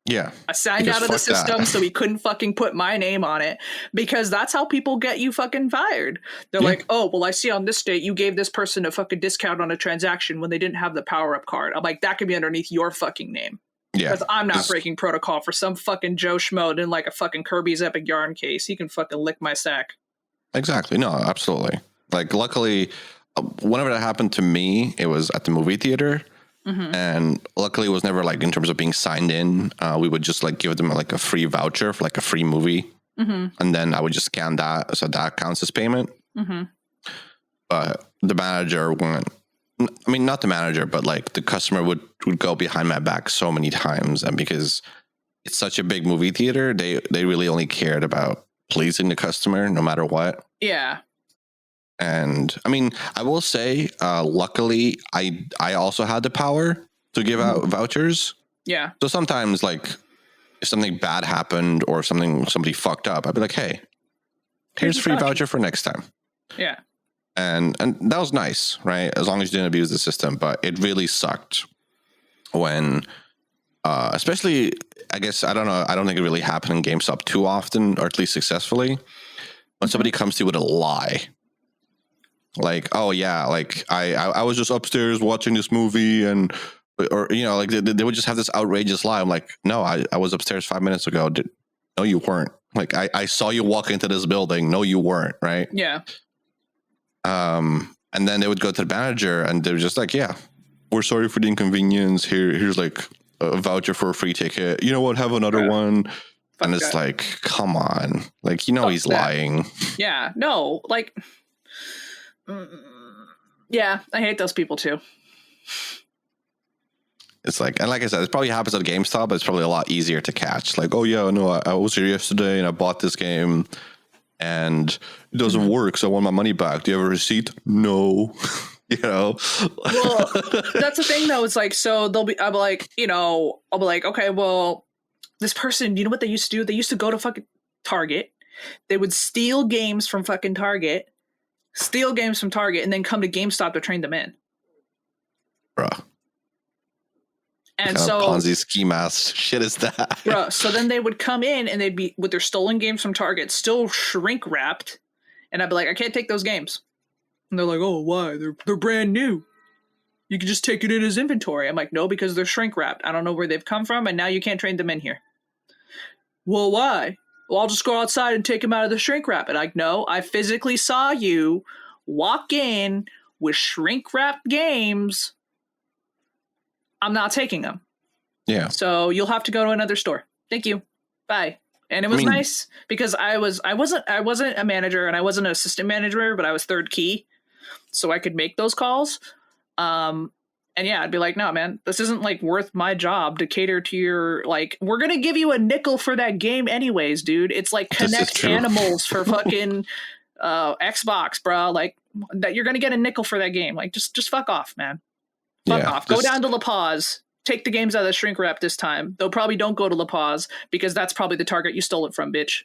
Yeah. I signed out of the system so he couldn't fucking put my name on it, because that's how people get you fucking fired. They're like, oh, well, I see on this date you gave this person a fucking discount on a transaction when they didn't have the power up card. I'm like, that could be underneath your fucking name. Yeah. Because I'm not breaking protocol for some fucking Joe Schmo in like a fucking Kirby's Epic Yarn case. He can fucking lick my sack. Exactly. No, absolutely. Like, luckily, whenever that happened to me, it was at the movie theater. Mm-hmm. And luckily it was never like in terms of being signed in. We would just like give them like a free voucher for like a free movie. Mm-hmm. And then I would just scan that. So that counts as payment. Mm-hmm. But the manager not the manager, but like the customer would go behind my back so many times. And because it's such a big movie theater, they really only cared about pleasing the customer no matter what. Yeah. And I mean, I will say, luckily, I also had the power to give out vouchers. Yeah. So sometimes, like, if something bad happened or somebody fucked up, I'd be like, hey, here's a free voucher for next time. Yeah. And that was nice, right? As long as you didn't abuse the system. But it really sucked when, especially, I guess, I don't know. I don't think it really happened in GameStop too often, or at least successfully, when somebody comes to you with a lie. Like, oh yeah, like I was just upstairs watching this movie, or like they would just have this outrageous lie. I'm like, no, I was upstairs 5 minutes ago. No, you weren't. Like, I saw you walk into this building. No, you weren't. Right. Yeah. And then they would go to the manager and they were just like, yeah, we're sorry for the inconvenience. Here's like a voucher for a free ticket. You know what? Have another one. And it's like, come on. Like, he's lying. Yeah. No, like, yeah, I hate those people too. It's like, and like I said, it probably happens at GameStop, but it's probably a lot easier to catch. Like, oh yeah, no, I was here yesterday and I bought this game and it doesn't work, so I want my money back. Do you have a receipt? No. you know. Well, that's the thing though. It's like, so I'll be like, okay, well, this person, you know what they used to do? They used to go to fucking Target. They would steal games from fucking Target, and then come to GameStop to train them in. Bruh. And what kind so of Ponzi scheme ass shit is that? Bruh, so then they would come in and they'd be with their stolen games from Target, still shrink wrapped, and I'd be like, I can't take those games. And they're like, oh, why? They're brand new. You can just take it in as inventory. I'm like, no, because they're shrink wrapped. I don't know where they've come from, and now you can't train them in here. Well, why? Well, I'll just go outside and take them out of the shrink wrap. And like, no, I physically saw you walk in with shrink wrapped games. I'm not taking them. Yeah. So you'll have to go to another store. Thank you. Bye. And it was nice because I wasn't a manager and I wasn't an assistant manager, but I was third key, so I could make those calls. And yeah, I'd be like, no, man, this isn't like worth my job to cater to your, like, we're going to give you a nickel for that game anyways, dude. It's like Connect Animals for fucking Xbox, bro. Like that you're going to get a nickel for that game. Like just fuck off, man. Fuck off. Go down to La Paz. Take the games out of the shrink wrap this time. Though probably don't go to La Paz because that's probably the Target you stole it from, bitch.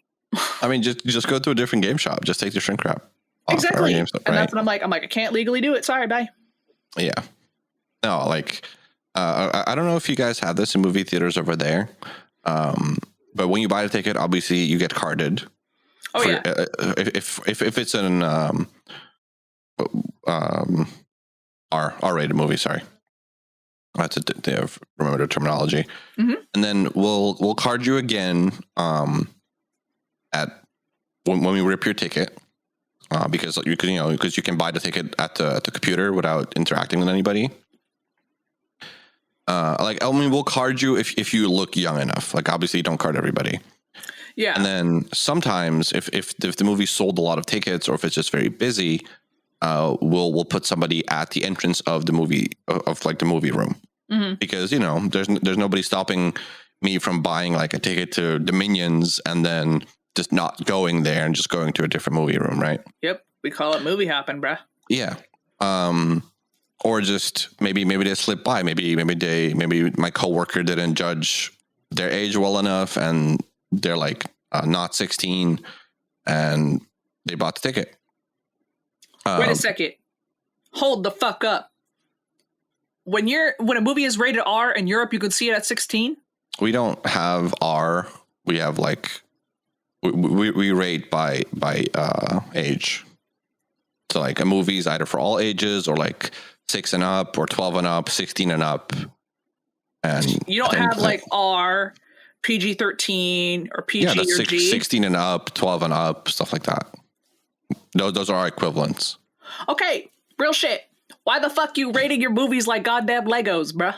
I mean, just go to a different game shop. Just take the shrink wrap. Exactly. And that's what I'm like, I can't legally do it. Sorry, bye. Yeah. No, like, I don't know if you guys have this in movie theaters over there. But when you buy a ticket, obviously you get carded. Oh, yeah. If it's an R-rated movie, sorry. I have to remember the terminology. Mm-hmm. And then we'll card you again at when we rip your ticket. Because you can buy the ticket at the computer without interacting with anybody. We'll card you if you look young enough. Like, obviously, you don't card everybody. Yeah. And then sometimes, if the movie sold a lot of tickets, or if it's just very busy, we'll put somebody at the entrance of the movie the movie room, because there's nobody stopping me from buying like a ticket to Dominions and then just not going there and just going to a different movie room, right? Yep, we call it movie hopping, bruh. Yeah. Or just maybe they slip by. Maybe my coworker didn't judge their age well enough, and they're like not 16, and they bought the ticket. Wait a second. Hold the fuck up. When a movie is rated R in Europe, you can see it at 16? We don't have R. We have like we rate by age. So like a movie is either for all ages or like 6 and up or 12 and up, 16 and up. And you don't have like R, PG-13 or PG or G? 16 and up, 12 and up, stuff like that. Those are our equivalents. Okay, real shit. Why the fuck you rating your movies like goddamn Legos, bruh?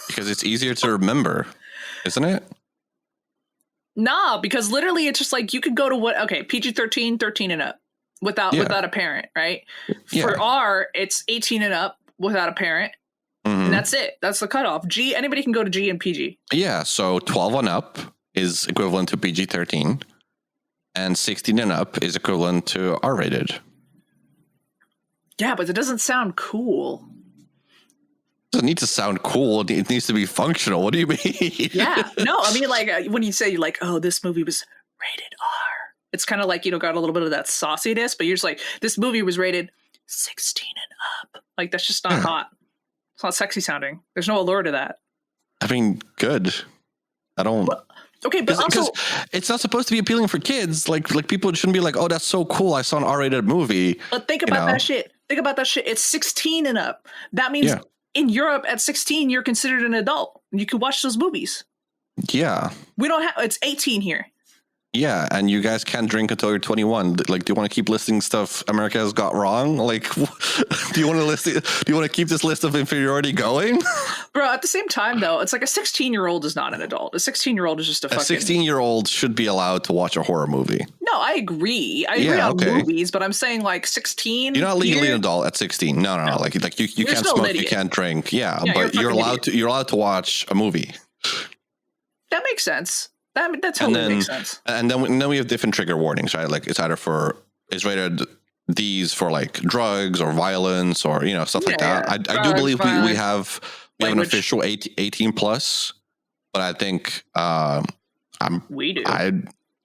Because it's easier to remember, isn't it? Nah, because literally it's just like you could go to PG-13, 13 and up without a parent, right? Yeah. For R, it's 18 and up without a parent. Mm-hmm. And that's it. That's the cutoff. G, anybody can go to G and PG. Yeah, so 12 and up is equivalent to PG-13. And 16 and up is equivalent to R-rated. Yeah, but it doesn't sound cool. It doesn't need to sound cool. It needs to be functional. What do you mean? Yeah. No, I mean, like, when you say, like, oh, this movie was rated R, it's kind of like, got a little bit of that sauciness, but you're just like, this movie was rated 16 and up. Like, that's just not hot. It's not sexy sounding. There's no allure to that. I mean, good. I don't... Well, okay, but also... it's not supposed to be appealing for kids. Like people shouldn't be like, oh, that's so cool. I saw an R-rated movie. But think about that shit. Think about that shit. It's 16 and up. That means in Europe at 16, you're considered an adult. You can watch those movies. Yeah. We don't have... It's 18 here. Yeah, and you guys can't drink until you're 21. Like, do you want to keep listing stuff America has got wrong? Like, do you want to keep this list of inferiority going? Bro, at the same time, though, it's like a 16-year-old is not an adult. A 16-year-old is just a 16-year-old should be allowed to watch a horror movie. No, I agree. I agree on movies, but I'm saying like 16. You're not legally an adult at 16. No. Like you can't smoke, you can't drink. Yeah, but you're allowed to watch a movie. That makes sense. That totally makes sense. And then we have different trigger warnings, right? Like it's rated these for like drugs or violence or stuff like that. I do believe we have an official 18 plus, but I think we do.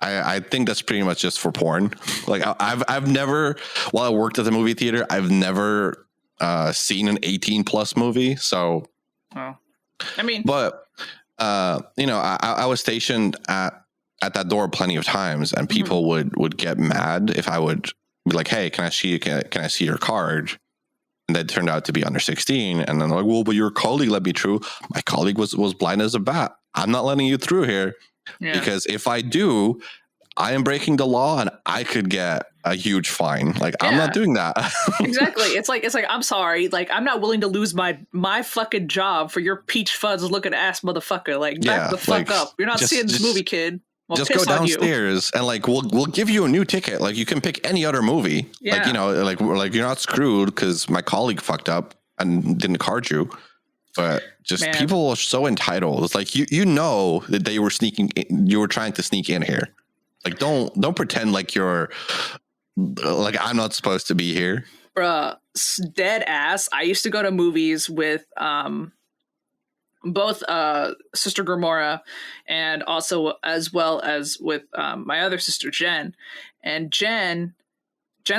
I think that's pretty much just for porn. Like I've never, while I worked at the movie theater, I've never seen an 18 plus movie. So, I mean, but I was stationed at that door plenty of times, and people would get mad if I would be like, "Hey, can I see your card?" And that turned out to be under 16. And then like, "Well, but your colleague let me through." My colleague was blind as a bat. I'm not letting you through here because if I do, I am breaking the law and I could get a huge fine. Like I'm not doing that. Exactly. It's like I'm sorry. Like I'm not willing to lose my fucking job for your peach fuzz looking ass motherfucker. Like back the fuck up. You're not seeing this movie, kid. Well, just go downstairs and like we'll give you a new ticket. Like you can pick any other movie. Yeah. Like you're not screwed because my colleague fucked up and didn't card you. But just people are so entitled. It's like you know that they were you were trying to sneak in here. Like don't pretend like you're like I'm not supposed to be here. Bruh, dead ass. I used to go to movies with both Sister Gomorrah and also as well as with my other sister Jen. And Jen's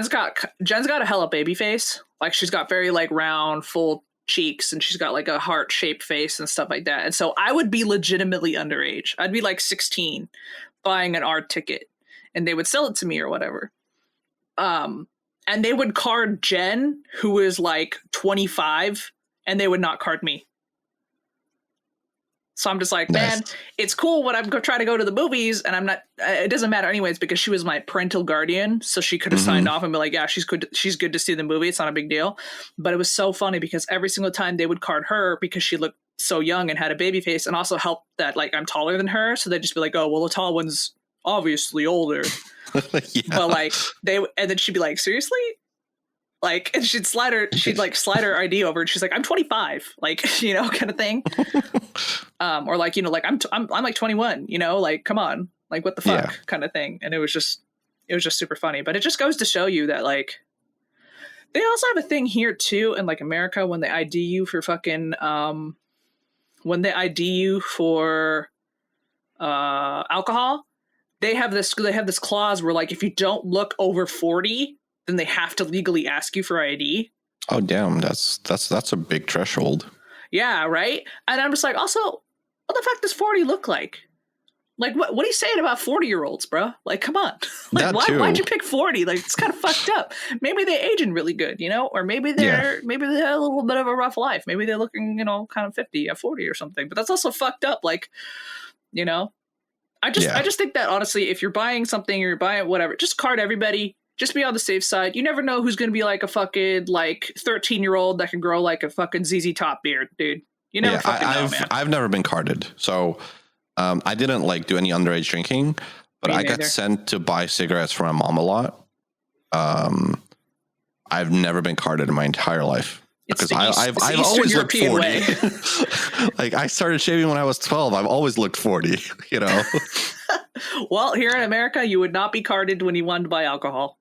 got a hella baby face. Like she's got very like round, full cheeks, and she's got like a heart shaped face and stuff like that. And so I would be legitimately underage. I'd be like 16 buying an art ticket, and they would sell it to me or whatever. And they would card Jen, who is like 25, and they would not card me. So I'm just like, man, it's cool when I'm trying to go to the movies and I'm not, it doesn't matter anyways, because she was my parental guardian. So she could have signed off and be like, yeah, she's good to see the movie. It's not a big deal. But it was so funny because every single time they would card her because she looked so young and had a baby face, and also helped that like I'm taller than her. So they'd just be like, oh, well, the tall one's obviously older. But like and then she'd be like, seriously? Like, and she'd slide her ID over and she's like, I'm 25, like, kind of thing. Or like, like I'm like 21, like, come on, like, what the fuck kind of thing. And it was just super funny, but it just goes to show you that like, they also have a thing here too. In like America, when they ID you for fucking, when they ID you for, alcohol, they have this clause where like, if you don't look over 40, then they have to legally ask you for ID. Oh, damn. That's a big threshold. Yeah, right? And I'm just like, also, what the fuck does 40 look like? Like, what are you saying about 40-year-olds, bro? Like, come on. Like, why'd you pick 40? Like, it's kind of fucked up. Maybe they're aging really good, Or maybe maybe they had a little bit of a rough life. Maybe they're looking, kind of 50 or 40 or something. But that's also fucked up. Like, I just think that, honestly, if you're buying something or you're buying whatever, just card everybody. Just be on the safe side. You never know who's going to be like a fucking like 13-year-old that can grow like a fucking ZZ Top beard, dude. You never fucking know, man. I've never been carded. So I didn't like do any underage drinking, but I got sent to buy cigarettes from my mom a lot. I've never been carded in my entire life. Because I've always looked 40. Like I started shaving when I was 12. I've always looked 40, Well, here in America, you would not be carded when you wanted to buy alcohol.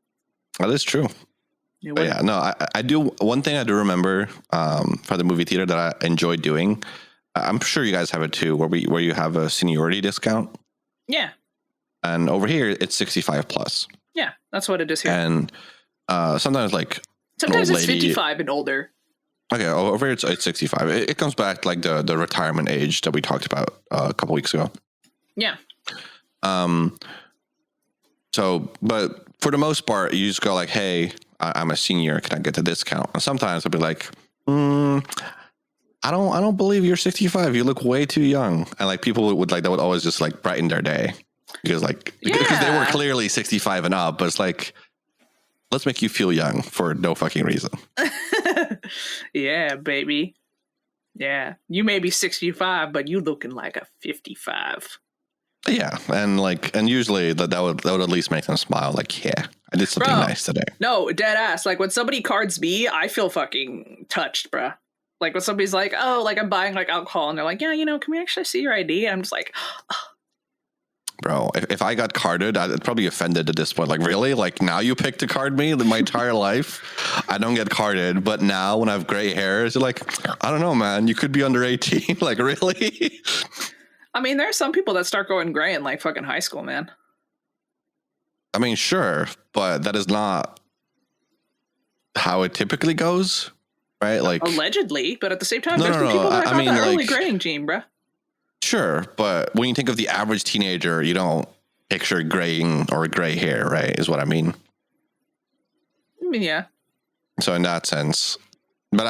That is true. But yeah, no, I do. One thing I do remember for the movie theater that I enjoyed doing, I'm sure you guys have it too, where you have a seniority discount. Yeah. And over here, it's 65 plus. Yeah, that's what it is here. And sometimes it's 55 and older. Okay, over here it's 65. It comes back like the retirement age that we talked about a couple weeks ago. Yeah. So, but for the most part, you just go like, hey, I'm a senior. Can I get the discount? And sometimes I'll be like, I don't believe you're 65. You look way too young. And like people would like, that would always just like brighten their day because they were clearly 65 and up, but it's like, let's make you feel young for no fucking reason. Yeah, baby. Yeah. You may be 65, but you looking like a 55. Yeah, and usually that would at least make them smile. Like, yeah, I did something nice today. No, dead ass. Like when somebody cards me, I feel fucking touched, bruh. Like when somebody's like, oh, like I'm buying like alcohol, and they're like, yeah, can we actually see your ID? And I'm just like, oh. bro. If I got carded, I'd probably be offended at this point. Like, really? Like, now you pick to card me my entire life? I don't get carded, but now when I have gray hairs, you're like, I don't know, man. You could be under 18. Like, really? I mean, there are some people that start going gray in like fucking high school, man. I mean, sure, but that is not how it typically goes, right? Like, allegedly, but at the same time, there's some people that have that early graying gene, bruh. Sure, but when you think of the average teenager, you don't picture graying or gray hair, right? Is what I mean. I mean, yeah. So in that sense, but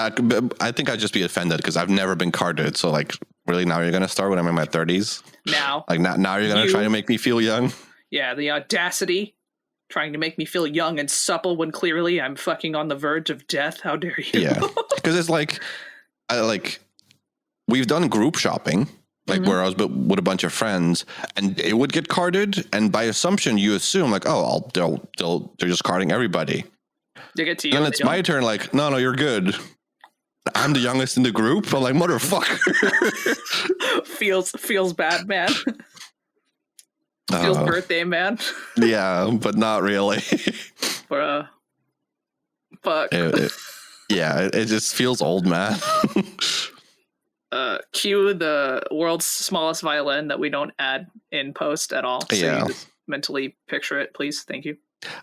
I think I'd just be offended because I've never been carded. So like, really, now you're gonna start when I'm in my 30s? Now, like now you're gonna try to make me feel young? Yeah, the audacity, trying to make me feel young and supple when clearly I'm fucking on the verge of death. How dare you? Yeah, because it's like, we've done group shopping. Like where I was with a bunch of friends, and it would get carded, and by assumption, you assume like, oh, they're just carding everybody. They get to you, and then it's my turn. Like, no, you're good. I'm the youngest in the group. I'm like, motherfucker. feels bad, man. Feels birthday, man. Yeah, but not really. Bruh. Fuck. It just feels old, man. Cue the world's smallest violin that we don't add in post at all. So you just mentally picture it, please. Thank you.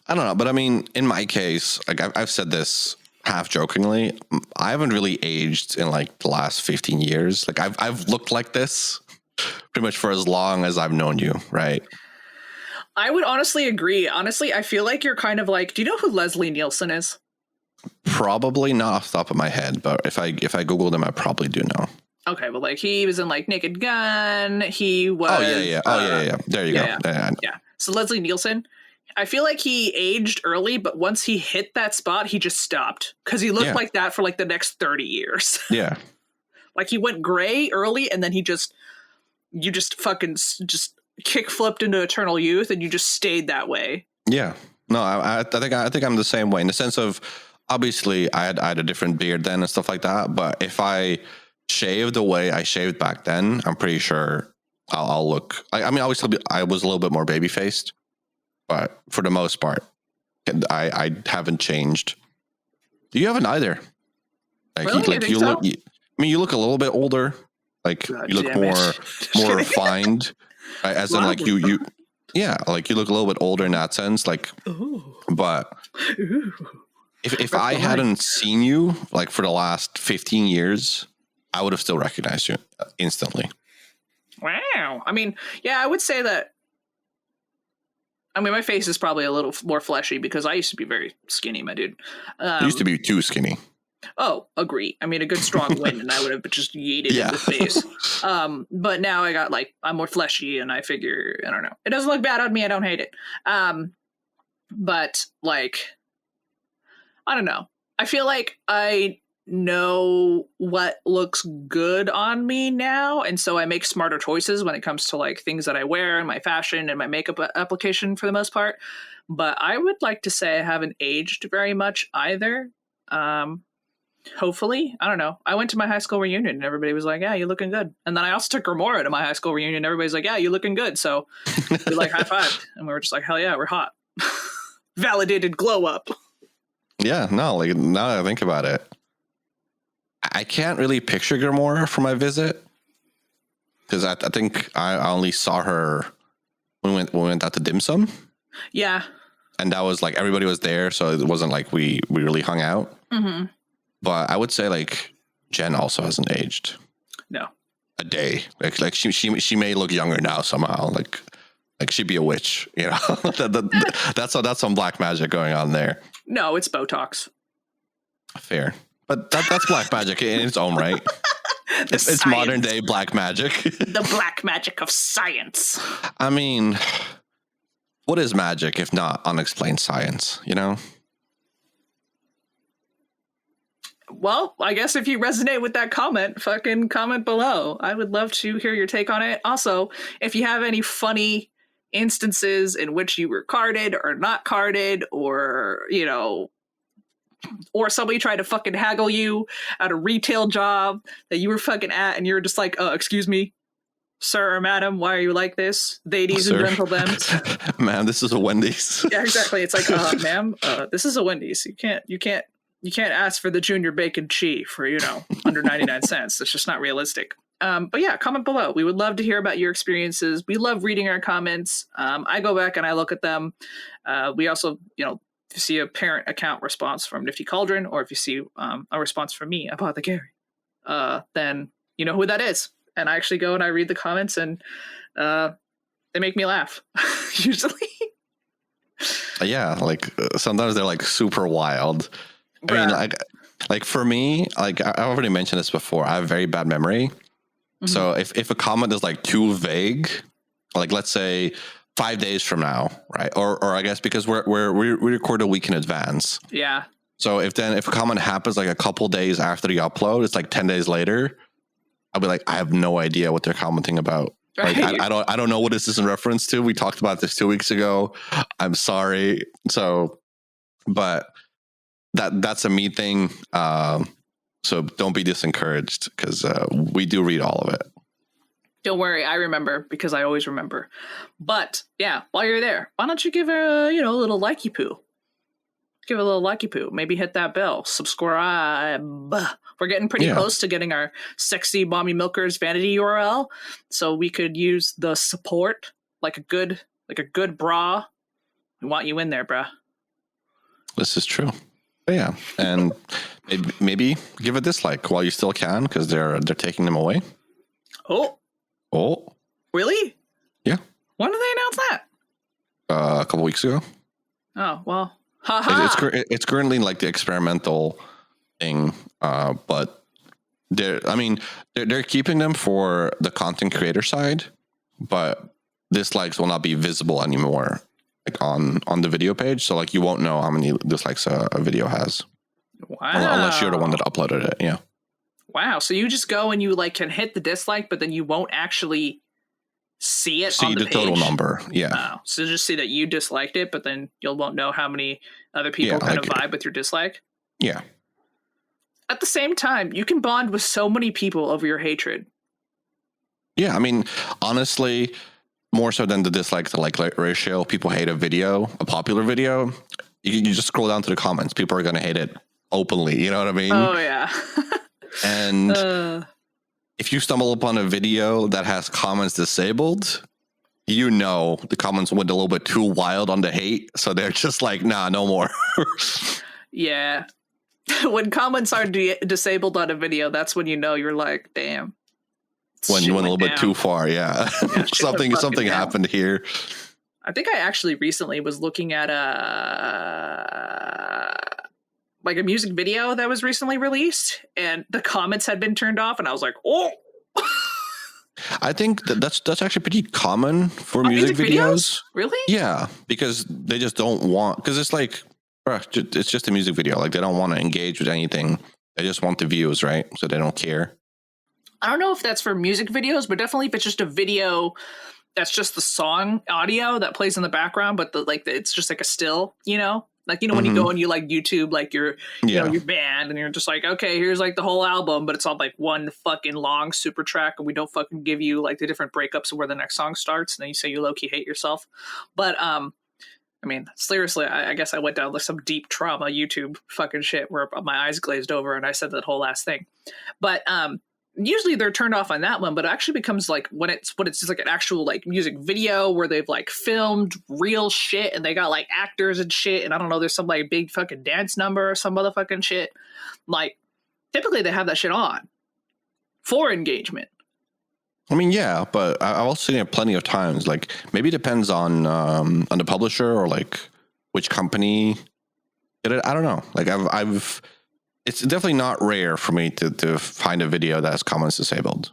I don't know, but I mean, in my case, like I've said this half jokingly, I haven't really aged in like the last 15 years. Like I've looked like this pretty much for as long as I've known you, right? I would honestly agree. Honestly, I feel like you're kind of like, do you know who Leslie Nielsen is? Probably not off the top of my head, but if I Googled him, I probably do know. Okay, well, like he was in like Naked Gun. He was. Oh yeah. There you go. Yeah. So Leslie Nielsen, I feel like he aged early, but once he hit that spot, he just stopped because he looked like that for like the next 30 years. Yeah. Like he went gray early, and then you just fucking just kick flipped into eternal youth, and you just stayed that way. Yeah. No, I think I'm the same way in the sense of obviously I had a different beard then and stuff like that, but if I shave the way I shaved back then, I'm pretty sure I'll look. I mean, obviously, I was a little bit more baby faced, but for the most part, I haven't changed. You haven't either. Like, really? You look. I mean, you look a little bit older. Like you look more refined, right? As in, like you. Yeah, like you look a little bit older in that sense. Like, but if I hadn't seen you like for the last 15 years. I would have still recognized you instantly. Wow. I mean, yeah, I would say that. I mean, my face is probably a little more fleshy because I used to be very skinny, my dude. You used to be too skinny. Oh, agree. I mean, a good strong wind and I would have just yeeted in the face. But now I'm more fleshy and I figure, I don't know. It doesn't look bad on me. I don't hate it. But like, I don't know. I feel like I know what looks good on me now, and so I make smarter choices when it comes to like things that I wear and my fashion and my makeup application for the most part. But I would like to say I haven't aged very much either. Hopefully, I don't know. I went to my high school reunion and everybody was like, "Yeah, you're looking good." And then I also took Remora to my high school reunion. And everybody's like, "Yeah, you're looking good." So we like high fived, and we were just like, "Hell yeah, we're hot." Validated glow up. Yeah, no, like now that I think about it. I can't really picture Grimoire for my visit because I think I only saw her when we went out to dim sum. Yeah, and that was like everybody was there, so it wasn't like we really hung out. Mm-hmm. But I would say like Jen also hasn't aged. No, a day. Like she may look younger now somehow. Like she'd be a witch, you know. That's some black magic going on there. No, it's Botox. Fair. But that's black magic in its own right. It's modern day black magic. The black magic of science. I mean, what is magic if not unexplained science, you know? Well, I guess if you resonate with that comment, fucking comment below. I would love to hear your take on it. Also, if you have any funny instances in which you were carded or not carded, or, you know, or somebody tried to fucking haggle you at a retail job that you were fucking at and you were just like, excuse me, Sir or madam, why are you like this? Ladies and gentlemen. Ma'am, this is a Wendy's. Yeah, exactly. It's like, ma'am, this is a Wendy's. You can't ask for the junior bacon cheese for, under 99 cents. It's just not realistic. But yeah, comment below. We would love to hear about your experiences. We love reading our comments. I go back and I look at them. We also, if you see a parent account response from Nifty Cauldron, or if you see a response from me about the Gary, then you know who that is. And I actually go and I read the comments, and they make me laugh, usually. Yeah, like sometimes they're like super wild. I mean, like for me, like I already mentioned this before, I have very bad memory. Mm-hmm. So if a comment is like too vague, like let's say 5 days from now, right? Or I guess because we record a week in advance. Yeah. So if a comment happens like a couple days after the upload, it's like 10 days later, I'll be like, I have no idea what they're commenting about. Right. Like, I don't know what this is in reference to. We talked about this 2 weeks ago. I'm sorry. So, but that's a me thing. So don't be discouraged, because we do read all of it. Don't worry, I remember, because I always remember. But yeah, while you're there, why don't you give a little likey poo? Give it a little likey poo. Maybe hit that bell. Subscribe. We're getting pretty close to getting our sexy mommy milkers vanity URL, so we could use the support like a good bra. We want you in there, bruh. This is true. But yeah, and maybe give a dislike while you still can, because they're taking them away. Oh, really? Yeah. When did they announce that? A couple weeks ago. Oh well. It's currently like the experimental thing, but they're keeping them for the content creator side, but dislikes will not be visible anymore, like on the video page. So like you won't know how many dislikes a video has. Wow. Unless you're the one that uploaded it. Yeah. Wow. So you just go and you like can hit the dislike, but then you won't actually see it on the page? Total number. Yeah. Oh, so just see that you disliked it, but then you won't know how many other people vibe with your dislike. Yeah. At the same time, you can bond with so many people over your hatred. Yeah, I mean, honestly, more so than the dislike to like ratio, people hate a popular video. You just scroll down to the comments. People are going to hate it openly. You know what I mean? Oh, yeah. And if you stumble upon a video that has comments disabled, the comments went a little bit too wild on the hate. So they're just like, nah, no more. Yeah. When comments are disabled on a video, that's when you're like, damn. When you went a little bit too far, yeah. something happened here. I think I actually recently was looking at a music video that was recently released, and the comments had been turned off, and I was like, oh. I think that's actually pretty common for music videos. Really? Yeah, because they just don't want, because it's like, it's just a music video. Like they don't want to engage with anything. They just want the views, right? So they don't care. I don't know if that's for music videos, but definitely if it's just a video that's just the song audio that plays in the background, but it's just like a still, like, when you go and you like YouTube, like your band, and you're just like, okay, here's like the whole album, but it's on like one fucking long super track, and we don't fucking give you like the different breakups of where the next song starts, and then you say you low-key hate yourself. But I mean, seriously, I guess I went down like some deep trauma YouTube fucking shit where my eyes glazed over and I said that whole last thing. But usually they're turned off on that one, but it actually becomes like when it's just like an actual like music video where they've like filmed real shit and they got like actors and shit, and I don't know, there's some like big fucking dance number or some motherfucking shit. Like typically they have that shit on for engagement. I mean, yeah, but I've also seen it plenty of times. Like maybe it depends on the publisher or like which company did it. I don't know. Like I've it's definitely not rare for me to find a video that has comments disabled.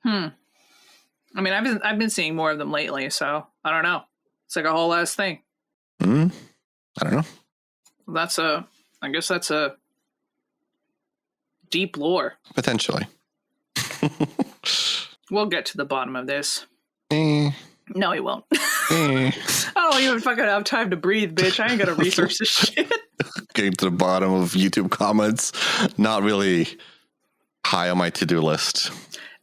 I mean, I've been seeing more of them lately, so I don't know. It's like a whole ass thing. I don't know. I guess that's a deep lore. Potentially. We'll get to the bottom of this. No, he won't. I don't even fucking have time to breathe, bitch. I ain't gonna research this shit. Getting to the bottom of YouTube comments, not really high on my to-do list.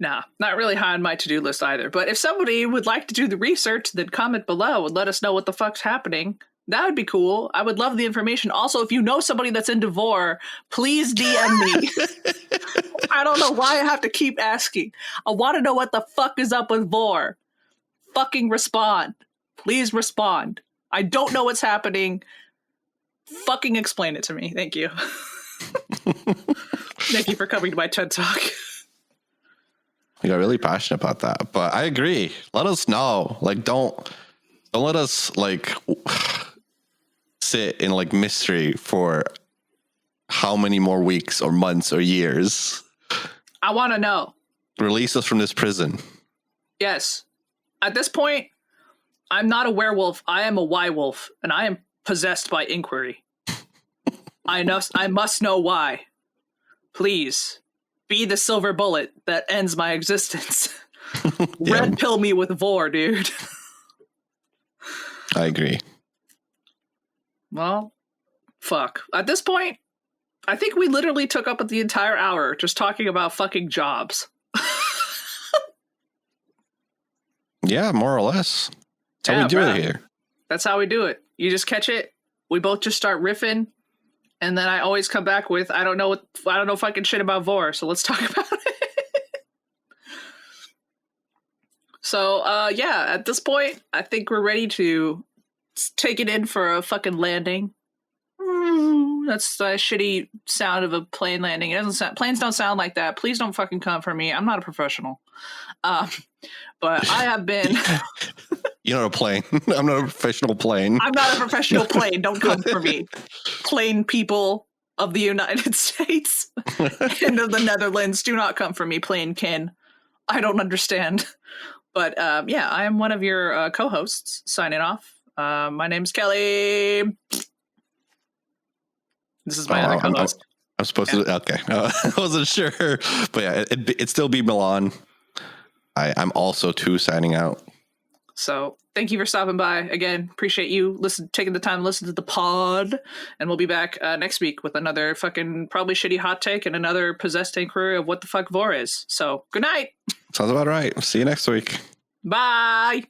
Nah, not really high on my to-do list either. But if somebody would like to do the research, then comment below and let us know what the fuck's happening. That would be cool. I would love the information. Also, if you know somebody that's into Vor, please DM me. I don't know why I have to keep asking. I want to know what the fuck is up with Vor. Fucking respond. Please respond. I don't know what's happening. Fucking explain it to me. Thank you. Thank you for coming to my TED Talk. You got really passionate about that, but I agree. Let us know. Like, don't let us like sit in like mystery for how many more weeks or months or years. I want to know. Release us from this prison. Yes. At this point, I'm not a werewolf. I am a Y-wolf, and I am possessed by inquiry. I must know why. Please. Be the silver bullet that ends my existence. Red pill me with Vor, dude. I agree. Well, fuck. At this point, I think we literally took up the entire hour just talking about fucking jobs. Yeah, more or less. That's how we do it here. That's how we do it. You just catch it. We both just start riffing. And then I always come back with, I don't know fucking shit about Vor, so let's talk about it. So, at this point, I think we're ready to take it in for a fucking landing. That's the shitty sound of a plane landing. Planes don't sound like that. Please don't fucking come for me. I'm not a professional. But I have been... You're not a plane. I'm not a professional plane. I'm not a professional plane. Don't come for me. Plane people of the United States and of the Netherlands, do not come for me, plane kin. I don't understand. But I am one of your co-hosts signing off. My name's Kelly. This is my other co-host. I'm supposed to... Okay. I wasn't sure. But yeah, it'd still be Milan. I'm also signing out. So thank you for stopping by. Again, appreciate you taking the time to listen to the pod. And we'll be back next week with another fucking probably shitty hot take and another possessed inquiry of what the fuck Vor is. So good night. Sounds about right. See you next week. Bye.